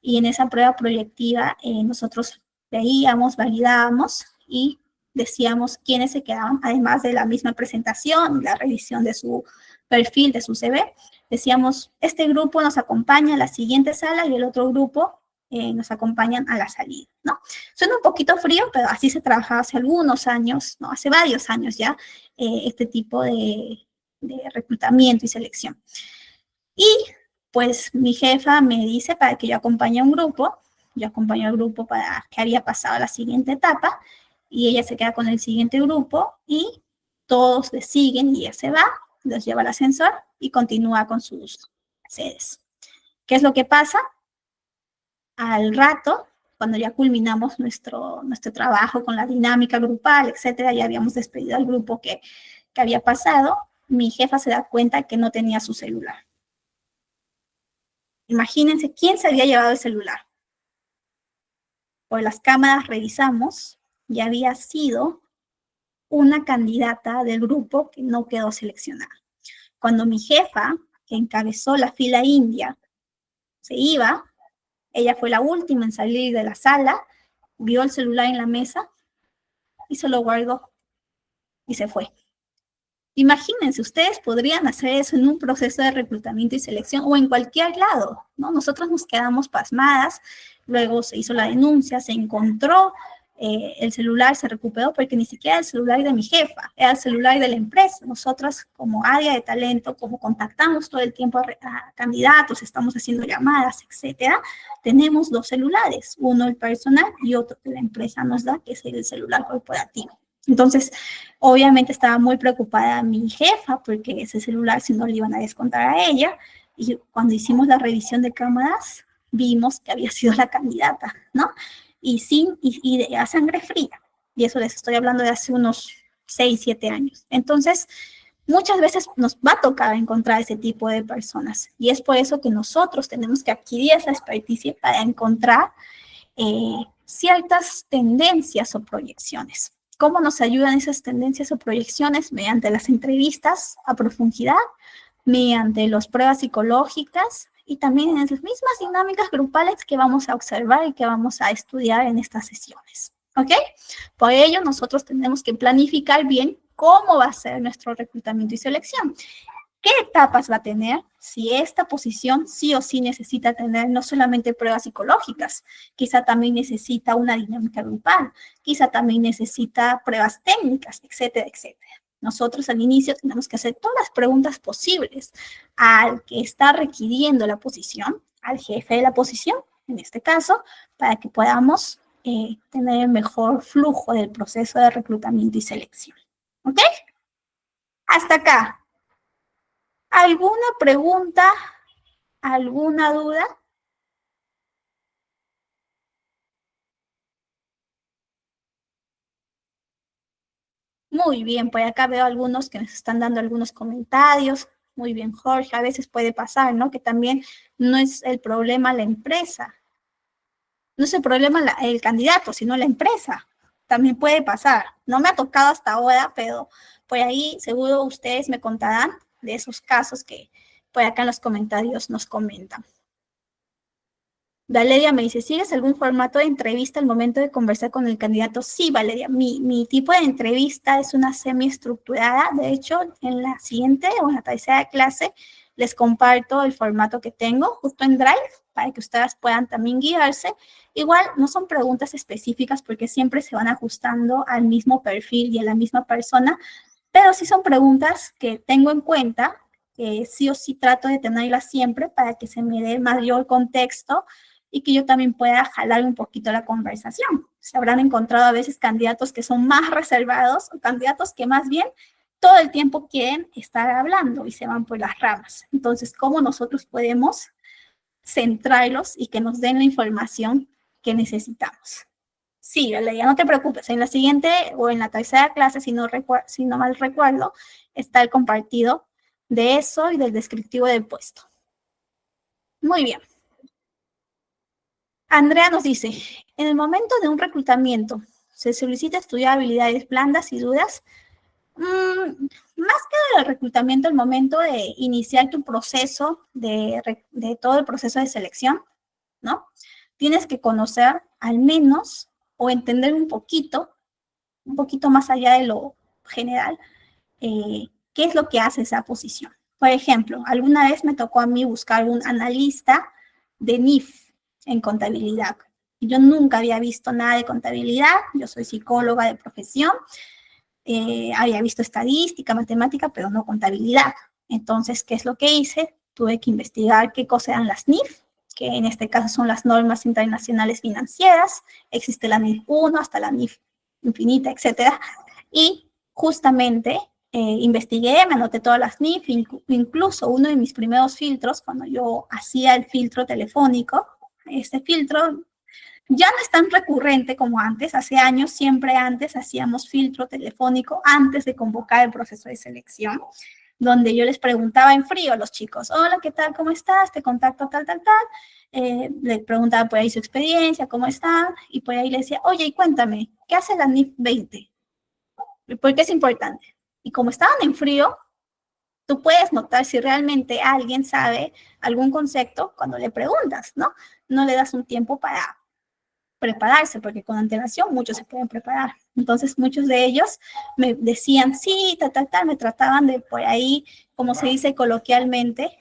y en esa prueba proyectiva nosotros veíamos, validábamos y decíamos quiénes se quedaban, además de la misma presentación, la revisión de su perfil, de su CV, decíamos, este grupo nos acompaña a la siguiente sala y el otro grupo nos acompañan a la salida, ¿no? Suena un poquito frío, pero así se trabajaba hace algunos años, ¿no? Hace varios años ya, este tipo de reclutamiento y selección. Y pues mi jefa me dice para que yo acompañe a un grupo, yo acompaño al grupo para que había pasado a la siguiente etapa, y ella se queda con el siguiente grupo y todos le siguen y ella se va, los lleva al ascensor y continúa con sus sedes. ¿Qué es lo que pasa? Al rato, cuando ya culminamos nuestro trabajo con la dinámica grupal, etcétera, ya habíamos despedido al grupo que había pasado, mi jefa se da cuenta que no tenía su celular. Imagínense quién se había llevado el celular. Por las cámaras revisamos y había sido una candidata del grupo que no quedó seleccionada. Cuando mi jefa, que encabezó la fila india, se iba, Ella fue la última en salir de la sala, vio el celular en la mesa y se lo guardó y se fue. Imagínense, ustedes podrían hacer eso en un proceso de reclutamiento y selección o en cualquier lado, ¿no? Nosotros nos quedamos pasmadas, luego se hizo la denuncia, se encontró el celular, se recuperó, porque ni siquiera era el celular de mi jefa, era el celular de la empresa. Nosotras, como área de talento, como contactamos todo el tiempo a candidatos, estamos haciendo llamadas, etcétera, tenemos 2 celulares, uno el personal y otro que la empresa nos da, que es el celular corporativo. Entonces, obviamente estaba muy preocupada mi jefa porque ese celular si no le iban a descontar a ella, y cuando hicimos la revisión de cámaras vimos que había sido la candidata, ¿no? Y a sangre fría, y eso les estoy hablando de hace unos 6, 7 años. Entonces, muchas veces nos va a tocar encontrar ese tipo de personas, y es por eso que nosotros tenemos que adquirir esa experticia para encontrar ciertas tendencias o proyecciones. ¿Cómo nos ayudan esas tendencias o proyecciones? Mediante las entrevistas a profundidad, mediante las pruebas psicológicas y también en las mismas dinámicas grupales que vamos a observar y que vamos a estudiar en estas sesiones. ¿Ok? Por ello, nosotros tenemos que planificar bien cómo va a ser nuestro reclutamiento y selección. ¿Qué etapas va a tener? Si esta posición sí o sí necesita tener no solamente pruebas psicológicas, quizá también necesita una dinámica grupal, quizá también necesita pruebas técnicas, etcétera, etcétera. Nosotros al inicio tenemos que hacer todas las preguntas posibles al que está requiriendo la posición, al jefe de la posición, en este caso, para que podamos tener el mejor flujo del proceso de reclutamiento y selección. ¿Ok? Hasta acá. ¿Alguna pregunta? ¿Alguna duda? Muy bien, pues acá veo algunos que nos están dando algunos comentarios. Muy bien, Jorge, a veces puede pasar, ¿no? Que también no es el problema la empresa. No es el problema el candidato, sino la empresa. También puede pasar. No me ha tocado hasta ahora, pero por ahí seguro ustedes me contarán de esos casos que por acá en los comentarios nos comentan. Valeria me dice, ¿sigues algún formato de entrevista al momento de conversar con el candidato? Sí, Valeria, mi tipo de entrevista es una semiestructurada. De hecho, en la siguiente o en la tercera clase les comparto el formato que tengo justo en Drive para que ustedes puedan también guiarse. Igual no son preguntas específicas porque siempre se van ajustando al mismo perfil y a la misma persona, pero sí son preguntas que tengo en cuenta, que sí o sí trato de tenerlas siempre para que se me dé mayor contexto y que yo también pueda jalar un poquito la conversación. Se habrán encontrado a veces candidatos que son más reservados o candidatos que más bien todo el tiempo quieren estar hablando y se van por las ramas. Entonces, ¿cómo nosotros podemos centrarlos y que nos den la información que necesitamos? Sí, Valeria, no te preocupes. En la siguiente o en la tercera clase, si no mal recuerdo, está el compartido de eso y del descriptivo del puesto. Muy bien. Andrea nos dice, en el momento de un reclutamiento, ¿se solicita estudiar habilidades blandas y duras? Más que el reclutamiento, el momento de iniciar tu proceso, de todo el proceso de selección, ¿no? Tienes que conocer al menos o entender un poquito más allá de lo general, qué es lo que hace esa posición. Por ejemplo, alguna vez me tocó a mí buscar un analista de NIF en contabilidad. Yo nunca había visto nada de contabilidad, yo soy psicóloga de profesión, había visto estadística, matemática, pero no contabilidad. Entonces, ¿qué es lo que hice? Tuve que investigar qué cosas eran las NIF, que en este caso son las normas internacionales financieras. Existe la NIF 1 hasta la NIF infinita, etcétera. Y justamente investigué, me anoté todas las NIF, incluso uno de mis primeros filtros, cuando yo hacía el filtro telefónico, este filtro ya no es tan recurrente como antes. Hace años, siempre antes, hacíamos filtro telefónico antes de convocar el proceso de selección, donde yo les preguntaba en frío a los chicos, hola, ¿qué tal? ¿Cómo estás? Te contacto tal, tal, tal. Les preguntaba por ahí su experiencia, ¿cómo están? Y por ahí les decía, oye, y cuéntame, ¿qué hace la NIF 20? ¿Por qué es importante? Y como estaban en frío, Tú puedes notar si realmente alguien sabe algún concepto cuando le preguntas, ¿no? No le das un tiempo para prepararse, porque con antelación muchos se pueden preparar. Entonces, muchos de ellos me decían, sí, tal, me trataban de por ahí, como se dice coloquialmente,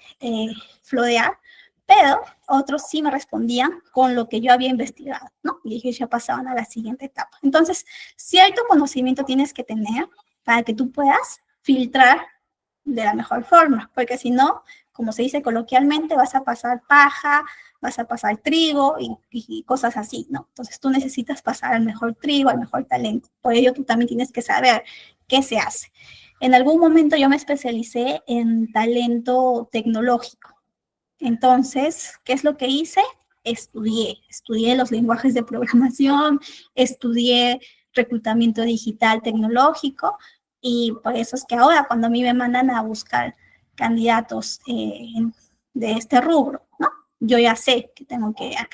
florear, pero otros sí me respondían con lo que yo había investigado, ¿no? Y ellos ya pasaban a la siguiente etapa. Entonces, cierto conocimiento tienes que tener para que tú puedas filtrar de la mejor forma, porque si no, como se dice coloquialmente, vas a pasar paja, vas a pasar trigo y cosas así, ¿no? Entonces tú necesitas pasar al mejor trigo, al mejor talento. Por ello tú también tienes que saber qué se hace. En algún momento yo me especialicé en talento tecnológico. Entonces, ¿qué es lo que hice? Estudié los lenguajes de programación, estudié reclutamiento digital tecnológico, y por eso es que ahora cuando a mí me mandan a buscar candidatos de este rubro, ¿no? Yo ya sé que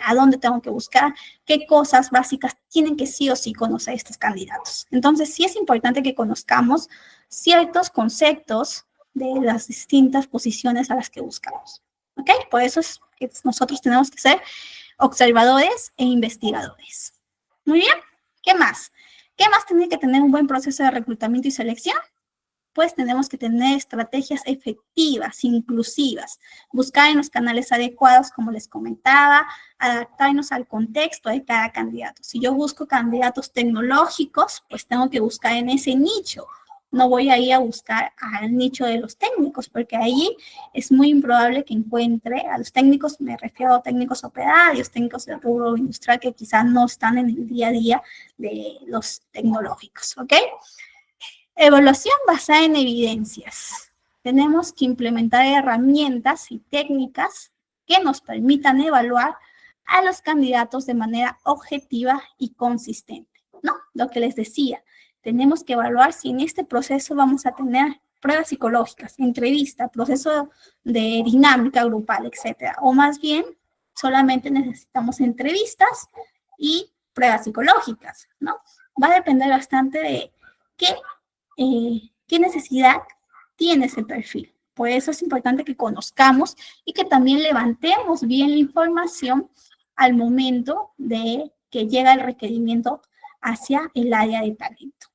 a dónde tengo que buscar, qué cosas básicas tienen que sí o sí conocer estos candidatos. Entonces, sí es importante que conozcamos ciertos conceptos de las distintas posiciones a las que buscamos. ¿Ok? Por eso es que nosotros tenemos que ser observadores e investigadores. Muy bien. ¿Qué más? ¿Qué más tiene que tener un buen proceso de reclutamiento y selección? Pues tenemos que tener estrategias efectivas, inclusivas, buscar en los canales adecuados, como les comentaba, adaptarnos al contexto de cada candidato. Si yo busco candidatos tecnológicos, pues tengo que buscar en ese nicho. No voy a ir a buscar al nicho de los técnicos, porque ahí es muy improbable que encuentre a los técnicos, me refiero a técnicos operarios, técnicos del rubro industrial que quizás no están en el día a día de los tecnológicos, ¿ok? Evaluación basada en evidencias. Tenemos que implementar herramientas y técnicas que nos permitan evaluar a los candidatos de manera objetiva y consistente, ¿no? Lo que les decía, tenemos que evaluar si en este proceso vamos a tener pruebas psicológicas, entrevista, proceso de dinámica grupal, etcétera. O más bien, solamente necesitamos entrevistas y pruebas psicológicas, ¿no? Va a depender bastante de qué necesidad tiene ese perfil. Por eso es importante que conozcamos y que también levantemos bien la información al momento de que llega el requerimiento hacia el área de talento.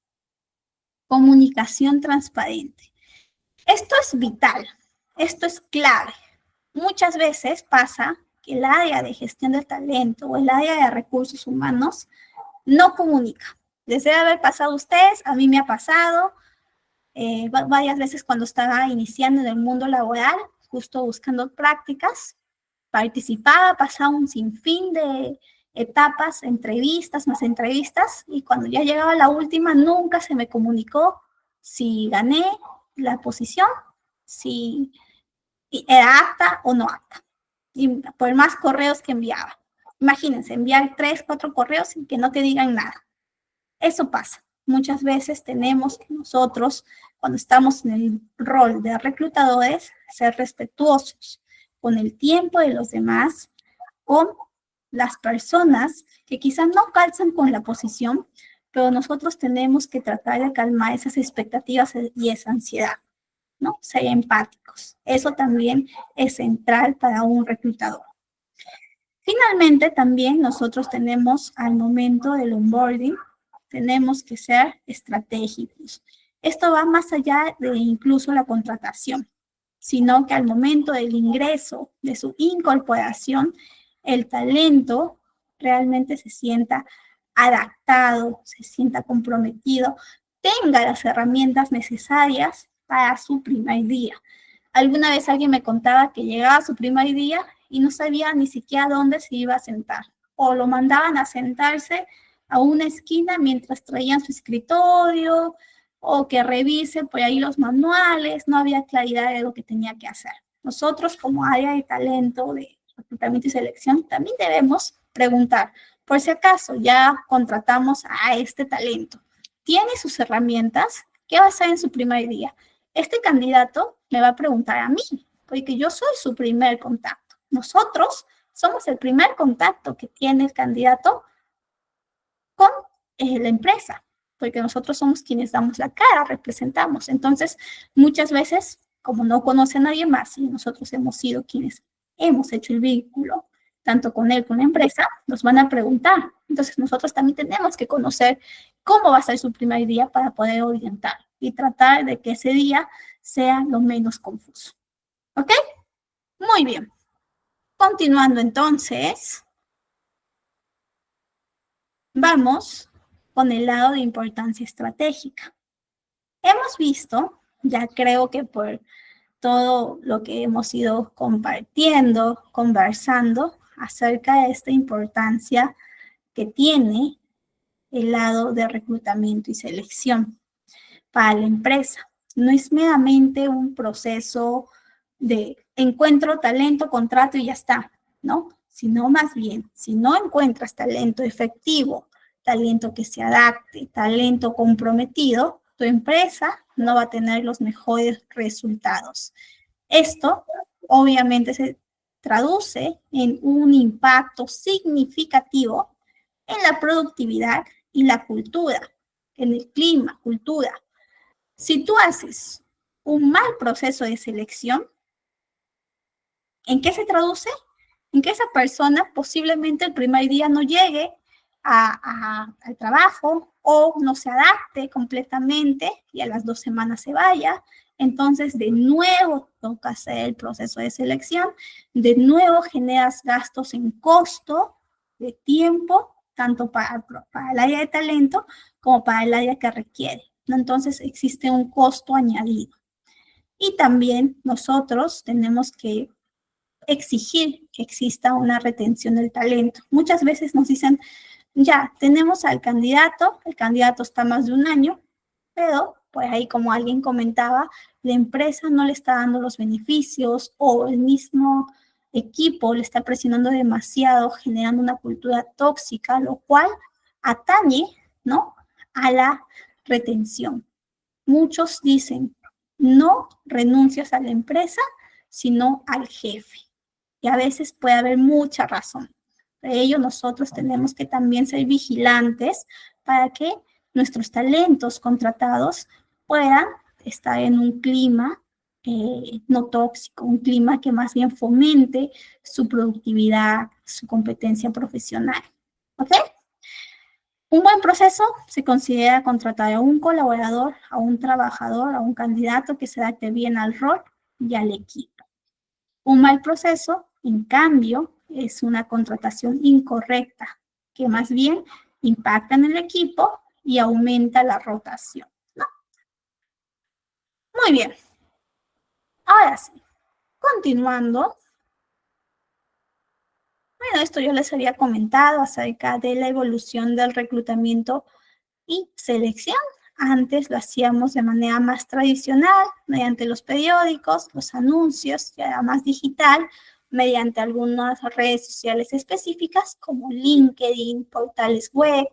Comunicación transparente. Esto es vital, esto es clave. Muchas veces pasa que el área de gestión del talento o el área de recursos humanos no comunica. Les debe haber pasado a ustedes, a mí me ha pasado varias veces cuando estaba iniciando en el mundo laboral, justo buscando prácticas, participaba, pasaba un sinfín de etapas, entrevistas, más entrevistas, y cuando ya llegaba la última, nunca se me comunicó si gané la posición, si era apta o no apta, y por más correos que enviaba. Imagínense, enviar 3, 4 correos y que no te digan nada. Eso pasa. Muchas veces tenemos que nosotros, cuando estamos en el rol de reclutadores, ser respetuosos con el tiempo de los demás, con las personas que quizás no calzan con la posición, pero nosotros tenemos que tratar de calmar esas expectativas y esa ansiedad, ¿no? Ser empáticos. Eso también es central para un reclutador. Finalmente, también nosotros tenemos al momento del onboarding, tenemos que ser estratégicos. Esto va más allá de incluso la contratación, sino que al momento del ingreso, de su incorporación, el talento realmente se sienta adaptado, se sienta comprometido, tenga las herramientas necesarias para su primer día. Alguna vez alguien me contaba que llegaba a su primer día y no sabía ni siquiera dónde se iba a sentar, o lo mandaban a sentarse a una esquina mientras traían su escritorio, o que revise por ahí los manuales, no había claridad de lo que tenía que hacer. Nosotros, como área de talento, de reclutamiento y selección, también debemos preguntar, por si acaso ya contratamos a este talento, ¿tiene sus herramientas? ¿Qué va a hacer en su primer día? Este candidato me va a preguntar a mí, porque yo soy su primer contacto. Nosotros somos el primer contacto que tiene el candidato con la empresa, porque nosotros somos quienes damos la cara, representamos. Entonces, muchas veces como no conoce a nadie más y nosotros hemos sido quienes hemos hecho el vínculo, tanto con él como con la empresa, nos van a preguntar. Entonces nosotros también tenemos que conocer cómo va a ser su primer día para poder orientar y tratar de que ese día sea lo menos confuso. ¿Ok? Muy bien. Continuando entonces, vamos con el lado de importancia estratégica. Hemos visto, ya creo que por todo lo que hemos ido compartiendo, conversando acerca de esta importancia que tiene el lado de reclutamiento y selección para la empresa. No es meramente un proceso de encuentro talento, contrato y ya está, ¿no? Sino más bien, si no encuentras talento efectivo, talento que se adapte, talento comprometido, tu empresa no va a tener los mejores resultados. Esto obviamente se traduce en un impacto significativo en la productividad y la cultura, en el clima, cultura. Si tú haces un mal proceso de selección, ¿en qué se traduce? En que esa persona posiblemente el primer día no llegue al trabajo o no se adapte completamente y a las 2 semanas se vaya. Entonces, de nuevo toca hacer el proceso de selección, de nuevo generas gastos en costo, de tiempo, tanto para el área de talento como para el área que requiere. Entonces, existe un costo añadido. Y también nosotros tenemos que exigir que exista una retención del talento. Muchas veces nos dicen, ya, tenemos al candidato, el candidato está más de un año, pero pues ahí como alguien comentaba, la empresa no le está dando los beneficios o el mismo equipo le está presionando demasiado, generando una cultura tóxica, lo cual atañe, ¿no?, a la retención. Muchos dicen, no renuncias a la empresa, sino al jefe. Y a veces puede haber mucha razón. Por ello, nosotros tenemos que también ser vigilantes para que nuestros talentos contratados puedan estar en un clima no tóxico, un clima que más bien fomente su productividad, su competencia profesional. ¿Ok? Un buen proceso se considera contratar a un colaborador, a un trabajador, a un candidato que se adapte bien al rol y al equipo. Un mal proceso, en cambio, es una contratación incorrecta, que más bien impacta en el equipo y aumenta la rotación, ¿no? Muy bien. Ahora sí, continuando. Bueno, esto yo les había comentado acerca de la evolución del reclutamiento y selección. Antes lo hacíamos de manera más tradicional, mediante los periódicos, los anuncios, y ahora más digital, mediante algunas redes sociales específicas como LinkedIn, portales web.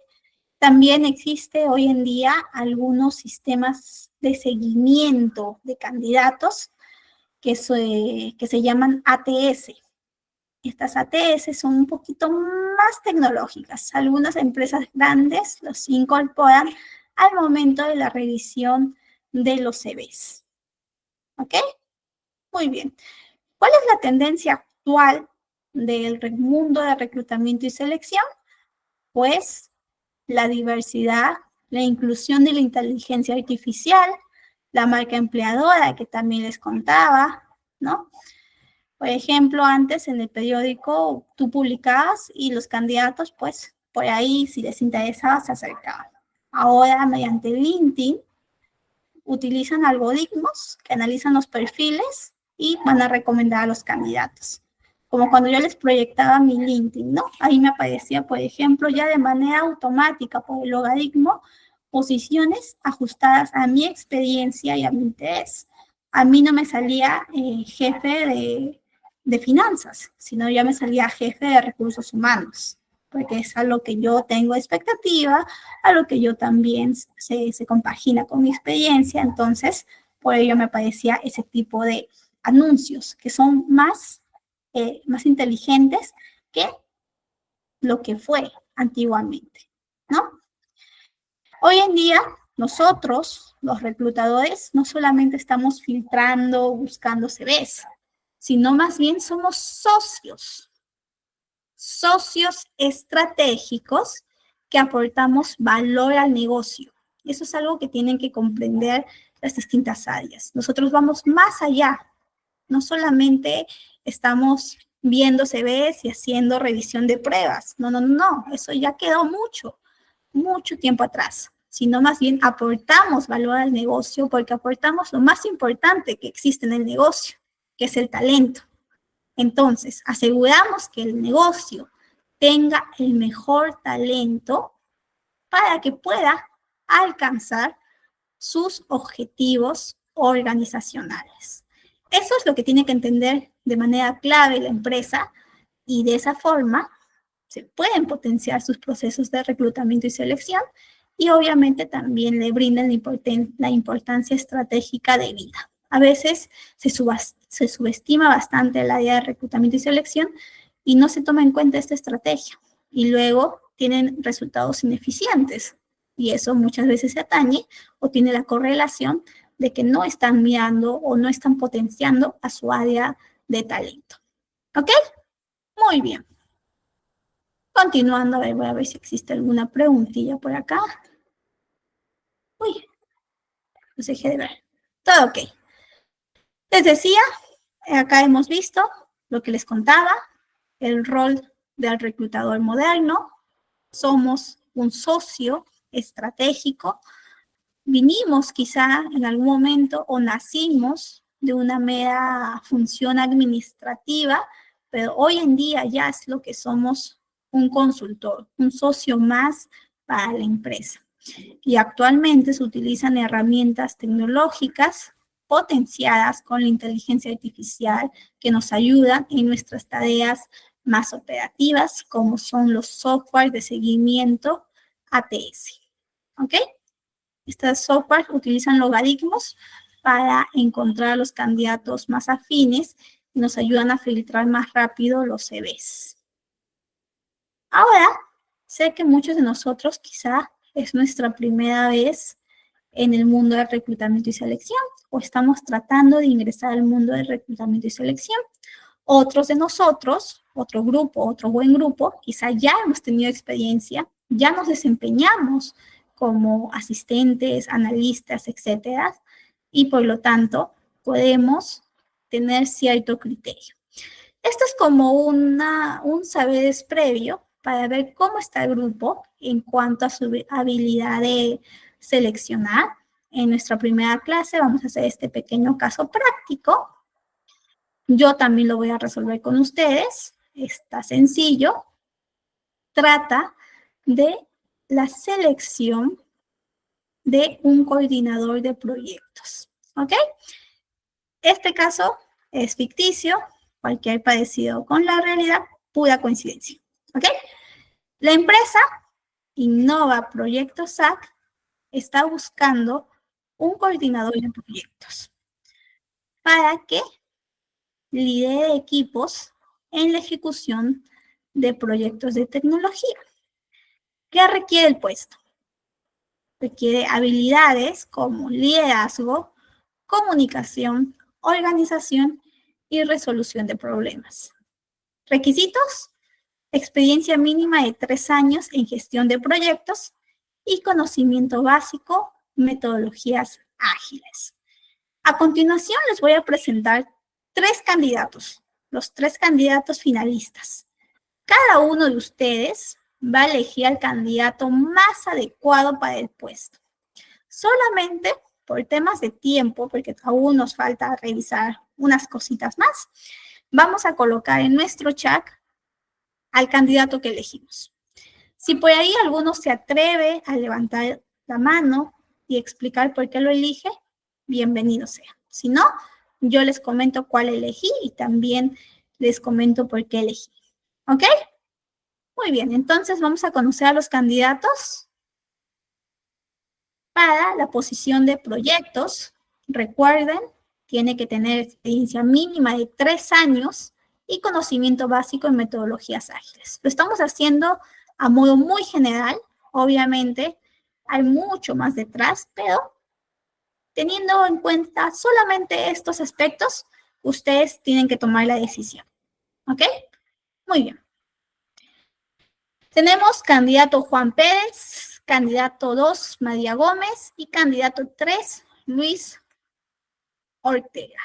También existe hoy en día algunos sistemas de seguimiento de candidatos que se llaman ATS. Estas ATS son un poquito más tecnológicas. Algunas empresas grandes los incorporan al momento de la revisión de los CVs. ¿Ok? Muy bien. ¿Cuál es la tendencia actual del mundo de reclutamiento y selección? Pues la diversidad, la inclusión de la inteligencia artificial, la marca empleadora que también les contaba, ¿no? Por ejemplo, antes en el periódico tú publicabas y los candidatos, pues, por ahí, si les interesaba, se acercaban. Ahora, mediante LinkedIn, utilizan algoritmos que analizan los perfiles y van a recomendar a los candidatos. Como cuando yo les proyectaba mi LinkedIn, ¿no? Ahí me aparecía, por ejemplo, ya de manera automática por el logaritmo, posiciones ajustadas a mi experiencia y a mi interés. A mí no me salía jefe de finanzas, sino ya me salía jefe de recursos humanos, porque es a lo que yo tengo expectativa, a lo que yo también se compagina con mi experiencia. Entonces, por ello me parecía ese tipo de anuncios que son más inteligentes que lo que fue antiguamente, ¿no? Hoy en día nosotros, los reclutadores, no solamente estamos filtrando, buscando CVs, sino más bien somos socios estratégicos que aportamos valor al negocio. Eso es algo que tienen que comprender las distintas áreas. Nosotros vamos más allá. No solamente estamos viendo CVs y haciendo revisión de pruebas. No. Eso ya quedó mucho tiempo atrás. Sino más bien aportamos valor al negocio porque aportamos lo más importante que existe en el negocio, que es el talento. Entonces, aseguramos que el negocio tenga el mejor talento para que pueda alcanzar sus objetivos organizacionales. Eso es lo que tiene que entender de manera clave la empresa y de esa forma se pueden potenciar sus procesos de reclutamiento y selección y obviamente también le brindan la importancia estratégica de vida. A veces se subestima bastante el área de reclutamiento y selección y no se toma en cuenta esta estrategia y luego tienen resultados ineficientes y eso muchas veces se atañe o tiene la correlación de que no están mirando o no están potenciando a su área de talento. ¿Ok? Muy bien. Continuando, voy a ver si existe alguna preguntilla por acá. Uy, los dejé de ver. Todo ok. Les decía, acá hemos visto lo que les contaba, el rol del reclutador moderno. Somos un socio estratégico. Vinimos quizá en algún momento o nacimos de una mera función administrativa, pero hoy en día ya es lo que somos un consultor, un socio más para la empresa. Y actualmente se utilizan herramientas tecnológicas potenciadas con la inteligencia artificial que nos ayudan en nuestras tareas más operativas, como son los software de seguimiento ATS. ¿Ok? Estos software utilizan logaritmos para encontrar los candidatos más afines y nos ayudan a filtrar más rápido los CVs. Ahora, sé que muchos de nosotros quizá es nuestra primera vez en el mundo del reclutamiento y selección o estamos tratando de ingresar al mundo del reclutamiento y selección. Otros de nosotros, otro buen grupo, quizá ya hemos tenido experiencia, ya nos desempeñamos como asistentes, analistas, etcétera, y por lo tanto podemos tener cierto criterio. Esto es como un saberes previo para ver cómo está el grupo en cuanto a su habilidad de seleccionar. En nuestra primera clase vamos a hacer este pequeño caso práctico. Yo también lo voy a resolver con ustedes. Está sencillo. Trata de la selección de un coordinador de proyectos. ¿Ok? Este caso es ficticio. Cualquier parecido con la realidad, pura coincidencia. ¿Ok? La empresa Innova Proyectos SAC está buscando un coordinador de proyectos para que lidere equipos en la ejecución de proyectos de tecnología. ¿Qué requiere el puesto? Requiere habilidades como liderazgo, comunicación, organización y resolución de problemas. Requisitos: experiencia mínima de 3 años en gestión de proyectos y conocimiento básico, metodologías ágiles. A continuación les voy a presentar 3 candidatos, los 3 candidatos finalistas. Cada uno de ustedes va a elegir al candidato más adecuado para el puesto. Solamente por temas de tiempo, porque aún nos falta revisar unas cositas más, vamos a colocar en nuestro chat al candidato que elegimos. Si por ahí alguno se atreve a levantar la mano y explicar por qué lo elige, bienvenido sea. Si no, yo les comento cuál elegí y también les comento por qué elegí. ¿Ok? Muy bien, entonces vamos a conocer a los candidatos para la posición de proyectos. Recuerden, tiene que tener experiencia mínima de 3 años y conocimiento básico en metodologías ágiles. Lo estamos haciendo a modo muy general. Obviamente, Hay mucho más detrás, pero teniendo en cuenta solamente estos aspectos, ustedes tienen que tomar la decisión. ¿Ok? Muy bien. Tenemos candidato Juan Pérez, candidato 2, María Gómez, y candidato 3, Luis Ortega.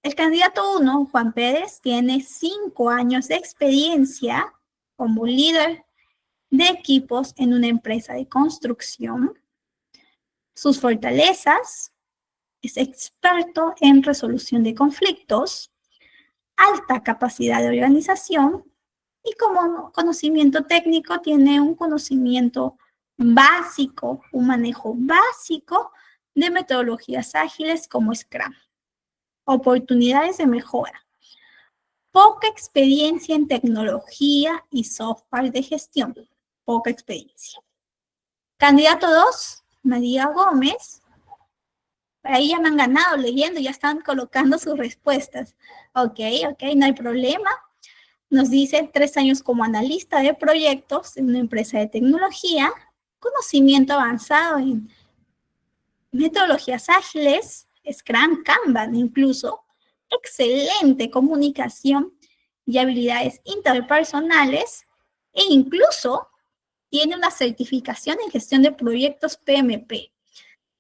El candidato 1, Juan Pérez, tiene 5 años de experiencia como líder de equipos en una empresa de construcción. Sus fortalezas: es experto en resolución de conflictos, alta capacidad de organización y como conocimiento técnico tiene un conocimiento básico, un manejo básico de metodologías ágiles como Scrum. Oportunidades de mejora: poca experiencia en tecnología y software de gestión, poca experiencia. Candidato 2, María Gómez. Ahí ya me han ganado leyendo, ya están colocando sus respuestas. Ok, no hay problema. Nos dice 3 años como analista de proyectos en una empresa de tecnología, conocimiento avanzado en metodologías ágiles, Scrum, Kanban incluso, excelente comunicación y habilidades interpersonales e incluso tiene una certificación en gestión de proyectos PMP.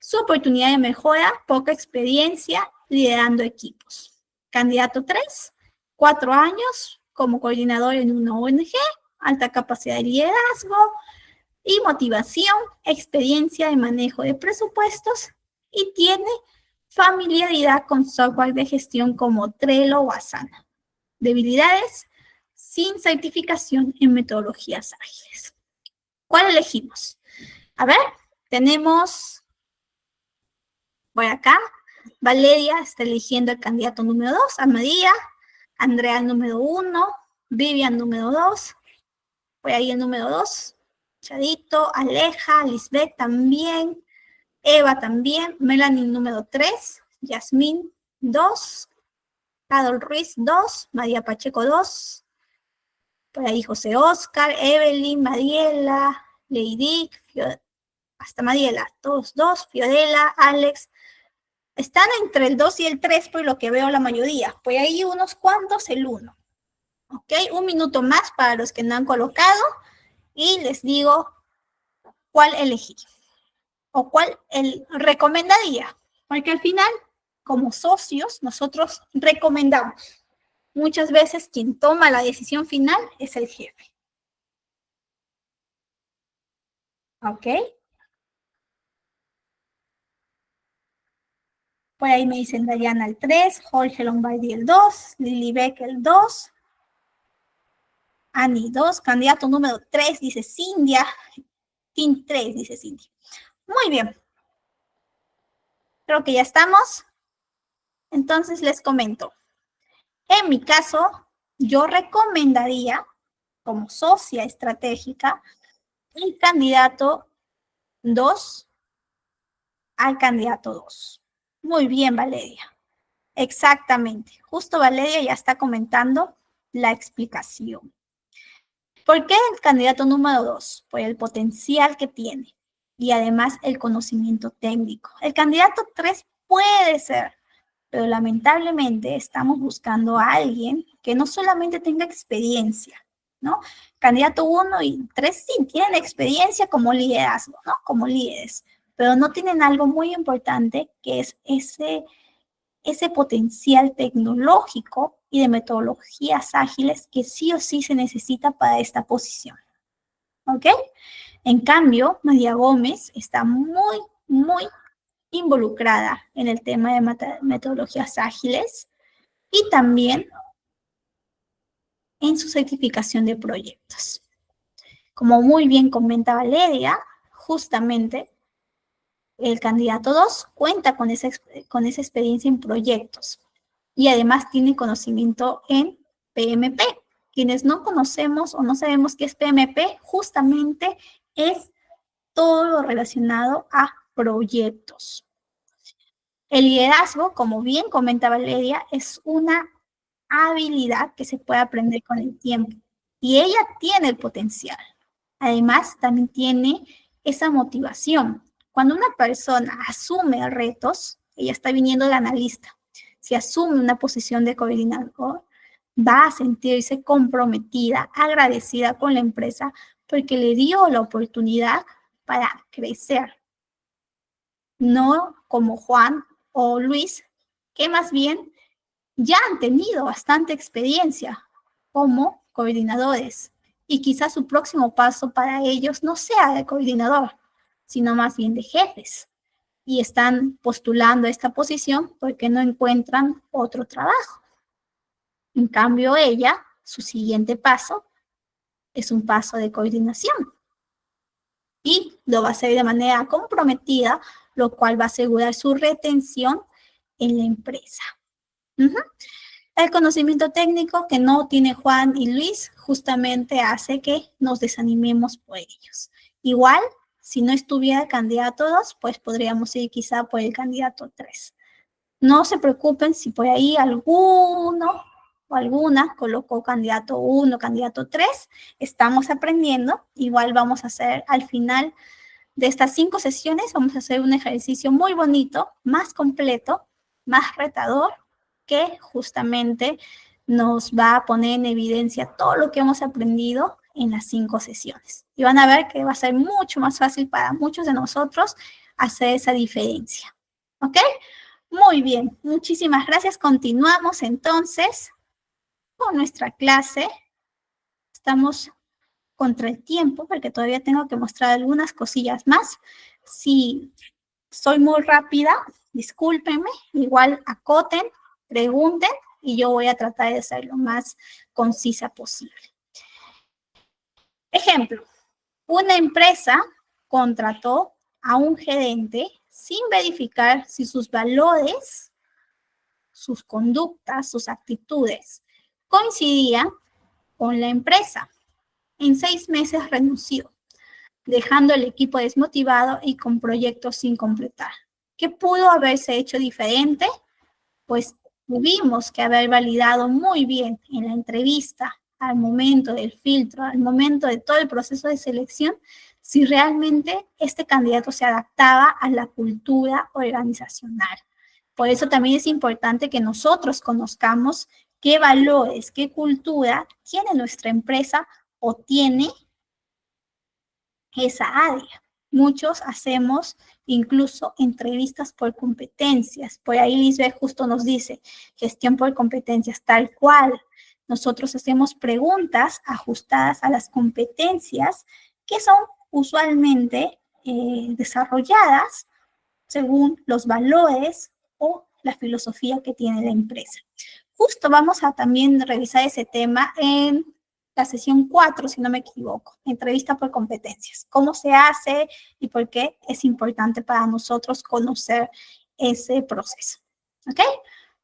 Su oportunidad de mejora: poca experiencia liderando equipos. Candidato 3, 4 años como coordinador en una ONG, alta capacidad de liderazgo y motivación, experiencia de manejo de presupuestos y tiene familiaridad con software de gestión como Trello o Asana. Debilidades: sin certificación en metodologías ágiles. ¿Cuál elegimos? A ver, tenemos por acá, Valeria está eligiendo el candidato número 2, a María, Andrea el número 1, Vivian número 2, por ahí el número 2, Chadito, Aleja, Lisbeth también, Eva también, Melanie número 3, Yasmín 2, Carol Ruiz 2, María Pacheco 2, por ahí José Oscar, Evelyn, Mariela, Lady, hasta Mariela, todos 2, Fiorella, Alex. Están entre el 2 y el 3, por lo que veo la mayoría. Pues hay unos cuantos el 1. ¿Ok? Un minuto más para los que no han colocado y les digo cuál elegí o cuál recomendaría. Porque al final, como socios, nosotros recomendamos. Muchas veces quien toma la decisión final es el jefe. ¿Ok? Por ahí me dicen Dayana el 3, Jorge Lombardi el 2, Lili Beck el 2, Ani 2, candidato número 3, dice Cindia, Team 3, dice Cindia. Muy bien. Creo que ya estamos. Entonces les comento. En mi caso, yo recomendaría, como socia estratégica, el candidato 2 al candidato 2. Muy bien, Valeria. Exactamente. Justo Valeria ya está comentando la explicación. ¿Por qué el candidato número 2? Por el potencial que tiene y además el conocimiento técnico. El candidato 3 puede ser, pero lamentablemente estamos buscando a alguien que no solamente tenga experiencia, ¿no? Candidato 1 y 3 sí tienen experiencia como liderazgo, ¿no? Como líderes, pero no tienen algo muy importante que es ese potencial tecnológico y de metodologías ágiles que sí o sí se necesita para esta posición. ¿Ok? En cambio, María Gómez está muy involucrada en el tema de metodologías ágiles y también en su certificación de proyectos. Como muy bien comenta Valeria, justamente el candidato 2 cuenta con esa experiencia en proyectos y además tiene conocimiento en PMP. Quienes no conocemos o no sabemos qué es PMP, justamente es todo lo relacionado a proyectos. El liderazgo, como bien comenta Valeria, es una habilidad que se puede aprender con el tiempo y ella tiene el potencial. Además, también tiene esa motivación. Cuando una persona asume retos, ella está viniendo de analista, si asume una posición de coordinador, va a sentirse comprometida, agradecida con la empresa porque le dio la oportunidad para crecer. No como Juan o Luis, que más bien ya han tenido bastante experiencia como coordinadores y quizás su próximo paso para ellos no sea de coordinador, sino más bien de jefes. Y están postulando esta posición porque no encuentran otro trabajo. En cambio, ella, su siguiente paso es un paso de coordinación. Y lo va a hacer de manera comprometida, lo cual va a asegurar su retención en la empresa. El conocimiento técnico que no tiene Juan y Luis justamente hace que nos desanimemos por ellos. Igual, si no estuviera el candidato 2, pues podríamos ir quizá por el candidato 3. No se preocupen si por ahí alguno o alguna colocó candidato 1, candidato 3. Estamos aprendiendo. Igual vamos a hacer al final de estas 5 sesiones, vamos a hacer un ejercicio muy bonito, más completo, más retador, que justamente nos va a poner en evidencia todo lo que hemos aprendido en las 5 sesiones. Y van a ver que va a ser mucho más fácil para muchos de nosotros hacer esa diferencia. ¿Ok? Muy bien, muchísimas gracias. Continuamos entonces con nuestra clase. Estamos contra el tiempo porque todavía tengo que mostrar algunas cosillas más. Si soy muy rápida, discúlpenme, igual acoten, pregunten y yo voy a tratar de ser lo más concisa posible. Ejemplo, una empresa contrató a un gerente sin verificar si sus valores, sus conductas, sus actitudes coincidían con la empresa. En 6 meses renunció, dejando el equipo desmotivado y con proyectos sin completar. ¿Qué pudo haberse hecho diferente? Pues tuvimos que haber validado muy bien en la entrevista, al momento del filtro, al momento de todo el proceso de selección, si realmente este candidato se adaptaba a la cultura organizacional. Por eso también es importante que nosotros conozcamos qué valores, qué cultura tiene nuestra empresa o tiene esa área. Muchos hacemos incluso entrevistas por competencias. Por ahí Lisbeth justo nos dice, gestión por competencias, tal cual. Nosotros hacemos preguntas ajustadas a las competencias que son usualmente desarrolladas según los valores o la filosofía que tiene la empresa. Justo vamos a también revisar ese tema en la sesión 4, si no me equivoco, entrevista por competencias. ¿Cómo se hace y por qué es importante para nosotros conocer ese proceso? ¿Ok?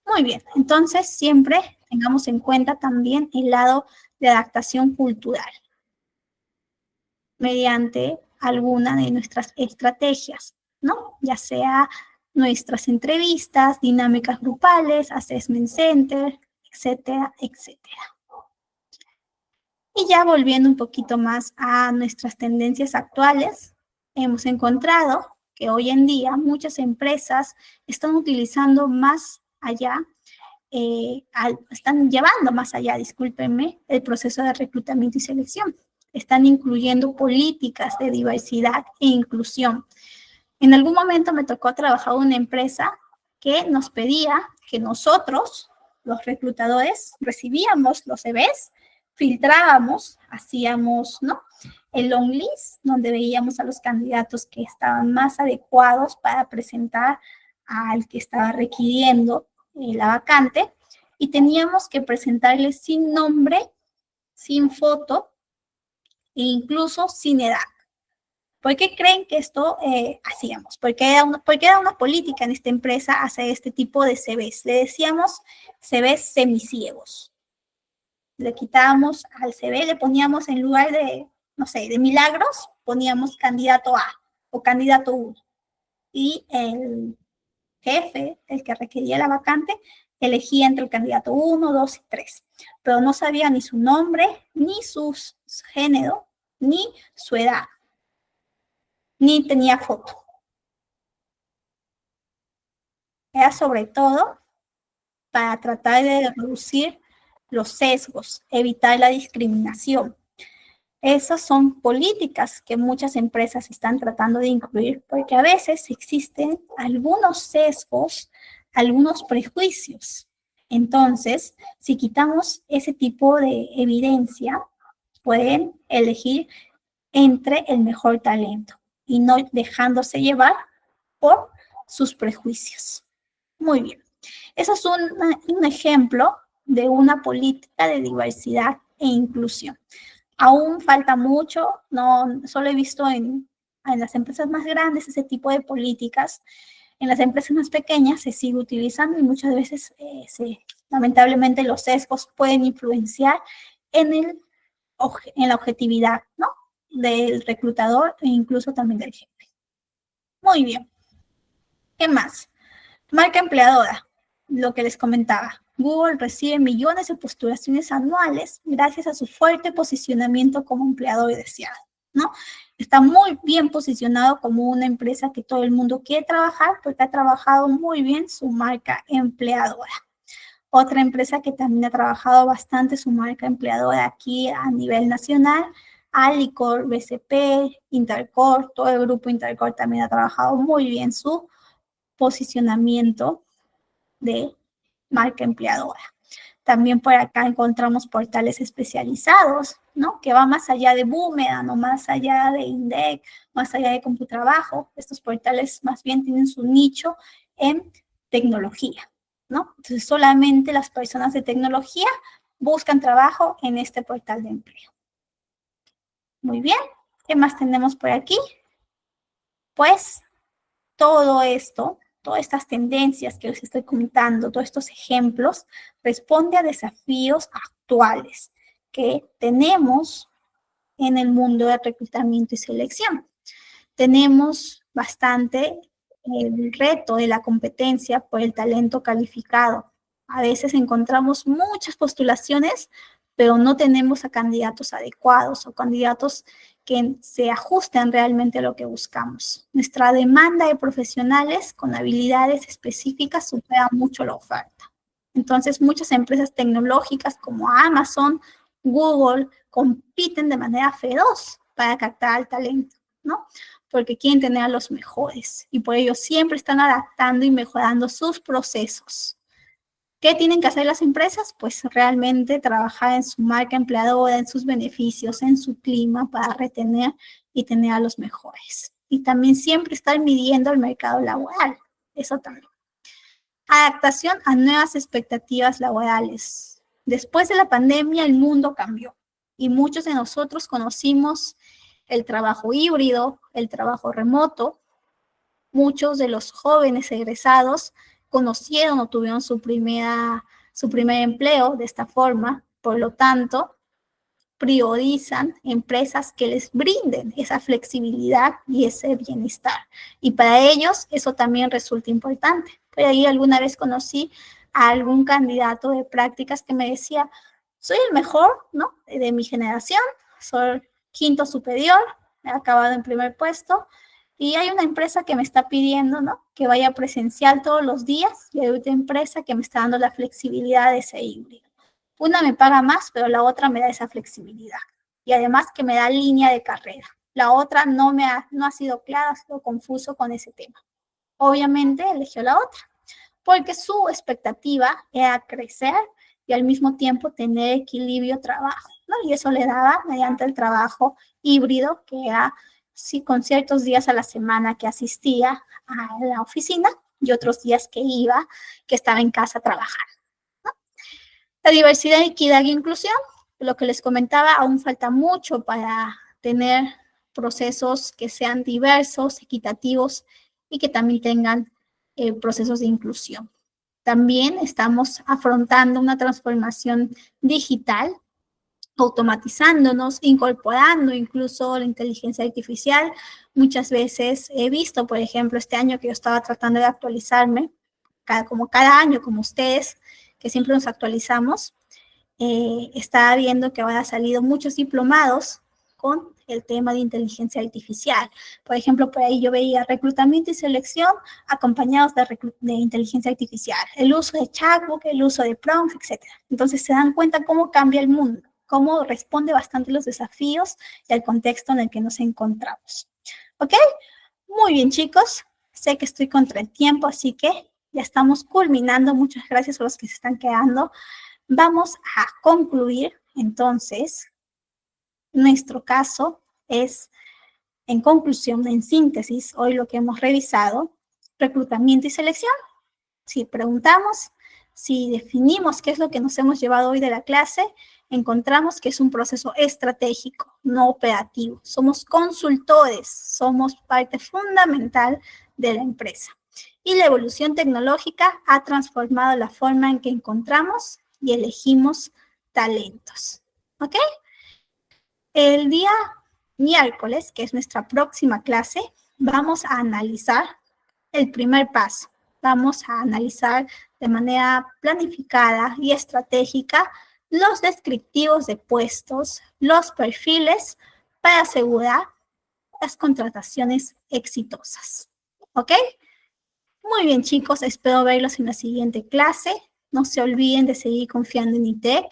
Muy bien. Entonces, siempre tengamos en cuenta también el lado de adaptación cultural mediante alguna de nuestras estrategias, ¿no? Ya sea nuestras entrevistas, dinámicas grupales, assessment center, etcétera, etcétera. Y ya volviendo un poquito más a nuestras tendencias actuales, hemos encontrado que hoy en día muchas empresas están utilizando más allá, están llevando más allá, discúlpenme, el proceso de reclutamiento y selección. Están incluyendo políticas de diversidad e inclusión. En algún momento me tocó trabajar en una empresa que nos pedía que nosotros, los reclutadores, recibíamos los CVs, filtrábamos, hacíamos, ¿no?, el long list, donde veíamos a los candidatos que estaban más adecuados para presentar al que estaba requiriendo la vacante, y teníamos que presentarles sin nombre, sin foto, e incluso sin edad. ¿Por qué creen que esto hacíamos? Porque era una política en esta empresa hacer este tipo de CVs. Le decíamos CVs semiciegos. Le quitábamos al CV, le poníamos en lugar de, no sé, de milagros, poníamos candidato A o candidato 1. Y el jefe, el que requería la vacante, elegía entre el candidato 1, 2 y 3. Pero no sabía ni su nombre, ni su género, ni su edad, ni tenía foto. Era sobre todo para tratar de reducir los sesgos, evitar la discriminación. Esas son políticas que muchas empresas están tratando de incluir porque a veces existen algunos sesgos, algunos prejuicios. Entonces, si quitamos ese tipo de evidencia, pueden elegir entre el mejor talento y no dejándose llevar por sus prejuicios. Muy bien. Eso es un ejemplo de una política de diversidad e inclusión. Aún falta mucho, no solo he visto en las empresas más grandes ese tipo de políticas. En las empresas más pequeñas se sigue utilizando y muchas veces lamentablemente los sesgos pueden influenciar en la objetividad, ¿no?, del reclutador e incluso también del jefe. Muy bien. ¿Qué más? Marca empleadora, lo que les comentaba. Google recibe millones de postulaciones anuales gracias a su fuerte posicionamiento como empleador deseado, ¿no? Está muy bien posicionado como una empresa que todo el mundo quiere trabajar porque ha trabajado muy bien su marca empleadora. Otra empresa que también ha trabajado bastante su marca empleadora aquí a nivel nacional, Alicor, BCP, Intercorp, todo el grupo Intercorp también ha trabajado muy bien su posicionamiento de marca empleadora. También por acá encontramos portales especializados, ¿no?, que van más allá de Boomerang, o más allá de Indeed, más allá de Computrabajo. Estos portales más bien tienen su nicho en tecnología, ¿no? Entonces solamente las personas de tecnología buscan trabajo en este portal de empleo. Muy bien. ¿Qué más tenemos por aquí? Pues todo esto, todas estas tendencias que les estoy contando, todos estos ejemplos, responde a desafíos actuales que tenemos en el mundo de reclutamiento y selección. Tenemos bastante el reto de la competencia por el talento calificado. A veces encontramos muchas postulaciones, pero no tenemos a candidatos adecuados o candidatos que se ajusten realmente a lo que buscamos. Nuestra demanda de profesionales con habilidades específicas supera mucho la oferta. Entonces, muchas empresas tecnológicas como Amazon, Google, compiten de manera feroz para captar al talento, ¿no?, porque quieren tener a los mejores y por ello siempre están adaptando y mejorando sus procesos. ¿Qué tienen que hacer las empresas? Pues realmente trabajar en su marca empleadora, en sus beneficios, en su clima para retener y tener a los mejores. Y también siempre estar midiendo el mercado laboral, eso también. Adaptación a nuevas expectativas laborales. Después de la pandemia el mundo cambió y muchos de nosotros conocimos el trabajo híbrido, el trabajo remoto. Muchos de los jóvenes egresados conocieron o tuvieron su primer empleo de esta forma. Por lo tanto, priorizan empresas que les brinden esa flexibilidad y ese bienestar. Y para ellos eso también resulta importante. Por ahí alguna vez conocí a algún candidato de prácticas que me decía, soy el mejor, ¿no?, de mi generación, soy quinto superior, he acabado en primer puesto, y hay una empresa que me está pidiendo, ¿no?, que vaya presencial todos los días, y hay otra empresa que me está dando la flexibilidad de ese híbrido. Una me paga más, pero la otra me da esa flexibilidad. Y además que me da línea de carrera. La otra no ha sido clara, ha sido confuso con ese tema. Obviamente eligió la otra, porque su expectativa era crecer y al mismo tiempo tener equilibrio trabajo, ¿no? Y eso le daba mediante el trabajo híbrido, que era sí, con ciertos días a la semana que asistía a la oficina y otros días que estaba en casa a trabajar, ¿no? La diversidad, equidad e inclusión, lo que les comentaba, aún falta mucho para tener procesos que sean diversos, equitativos y que también tengan procesos de inclusión. También estamos afrontando una transformación digital, automatizándonos, incorporando incluso la inteligencia artificial. Muchas veces he visto, por ejemplo, este año que yo estaba tratando de actualizarme, como cada año, como ustedes, que siempre nos actualizamos, estaba viendo que ahora han salido muchos diplomados con el tema de inteligencia artificial. Por ejemplo, por ahí yo veía reclutamiento y selección acompañados de inteligencia artificial, el uso de chatbot, el uso de prompts, etc. Entonces se dan cuenta cómo cambia el mundo, cómo responde bastante a los desafíos y al contexto en el que nos encontramos. ¿Ok? Muy bien, chicos. Sé que estoy contra el tiempo, así que ya estamos culminando. Muchas gracias a los que se están quedando. Vamos a concluir, entonces, nuestro caso es, en conclusión, en síntesis, hoy lo que hemos revisado, reclutamiento y selección. Si preguntamos, si definimos qué es lo que nos hemos llevado hoy de la clase, encontramos que es un proceso estratégico, no operativo. Somos consultores, somos parte fundamental de la empresa. Y la evolución tecnológica ha transformado la forma en que encontramos y elegimos talentos. ¿Ok? El día miércoles, que es nuestra próxima clase, vamos a analizar el primer paso. Vamos a analizar de manera planificada y estratégica los descriptivos de puestos, los perfiles para asegurar las contrataciones exitosas. ¿Ok? Muy bien, chicos, espero verlos en la siguiente clase. No se olviden de seguir confiando en ITEC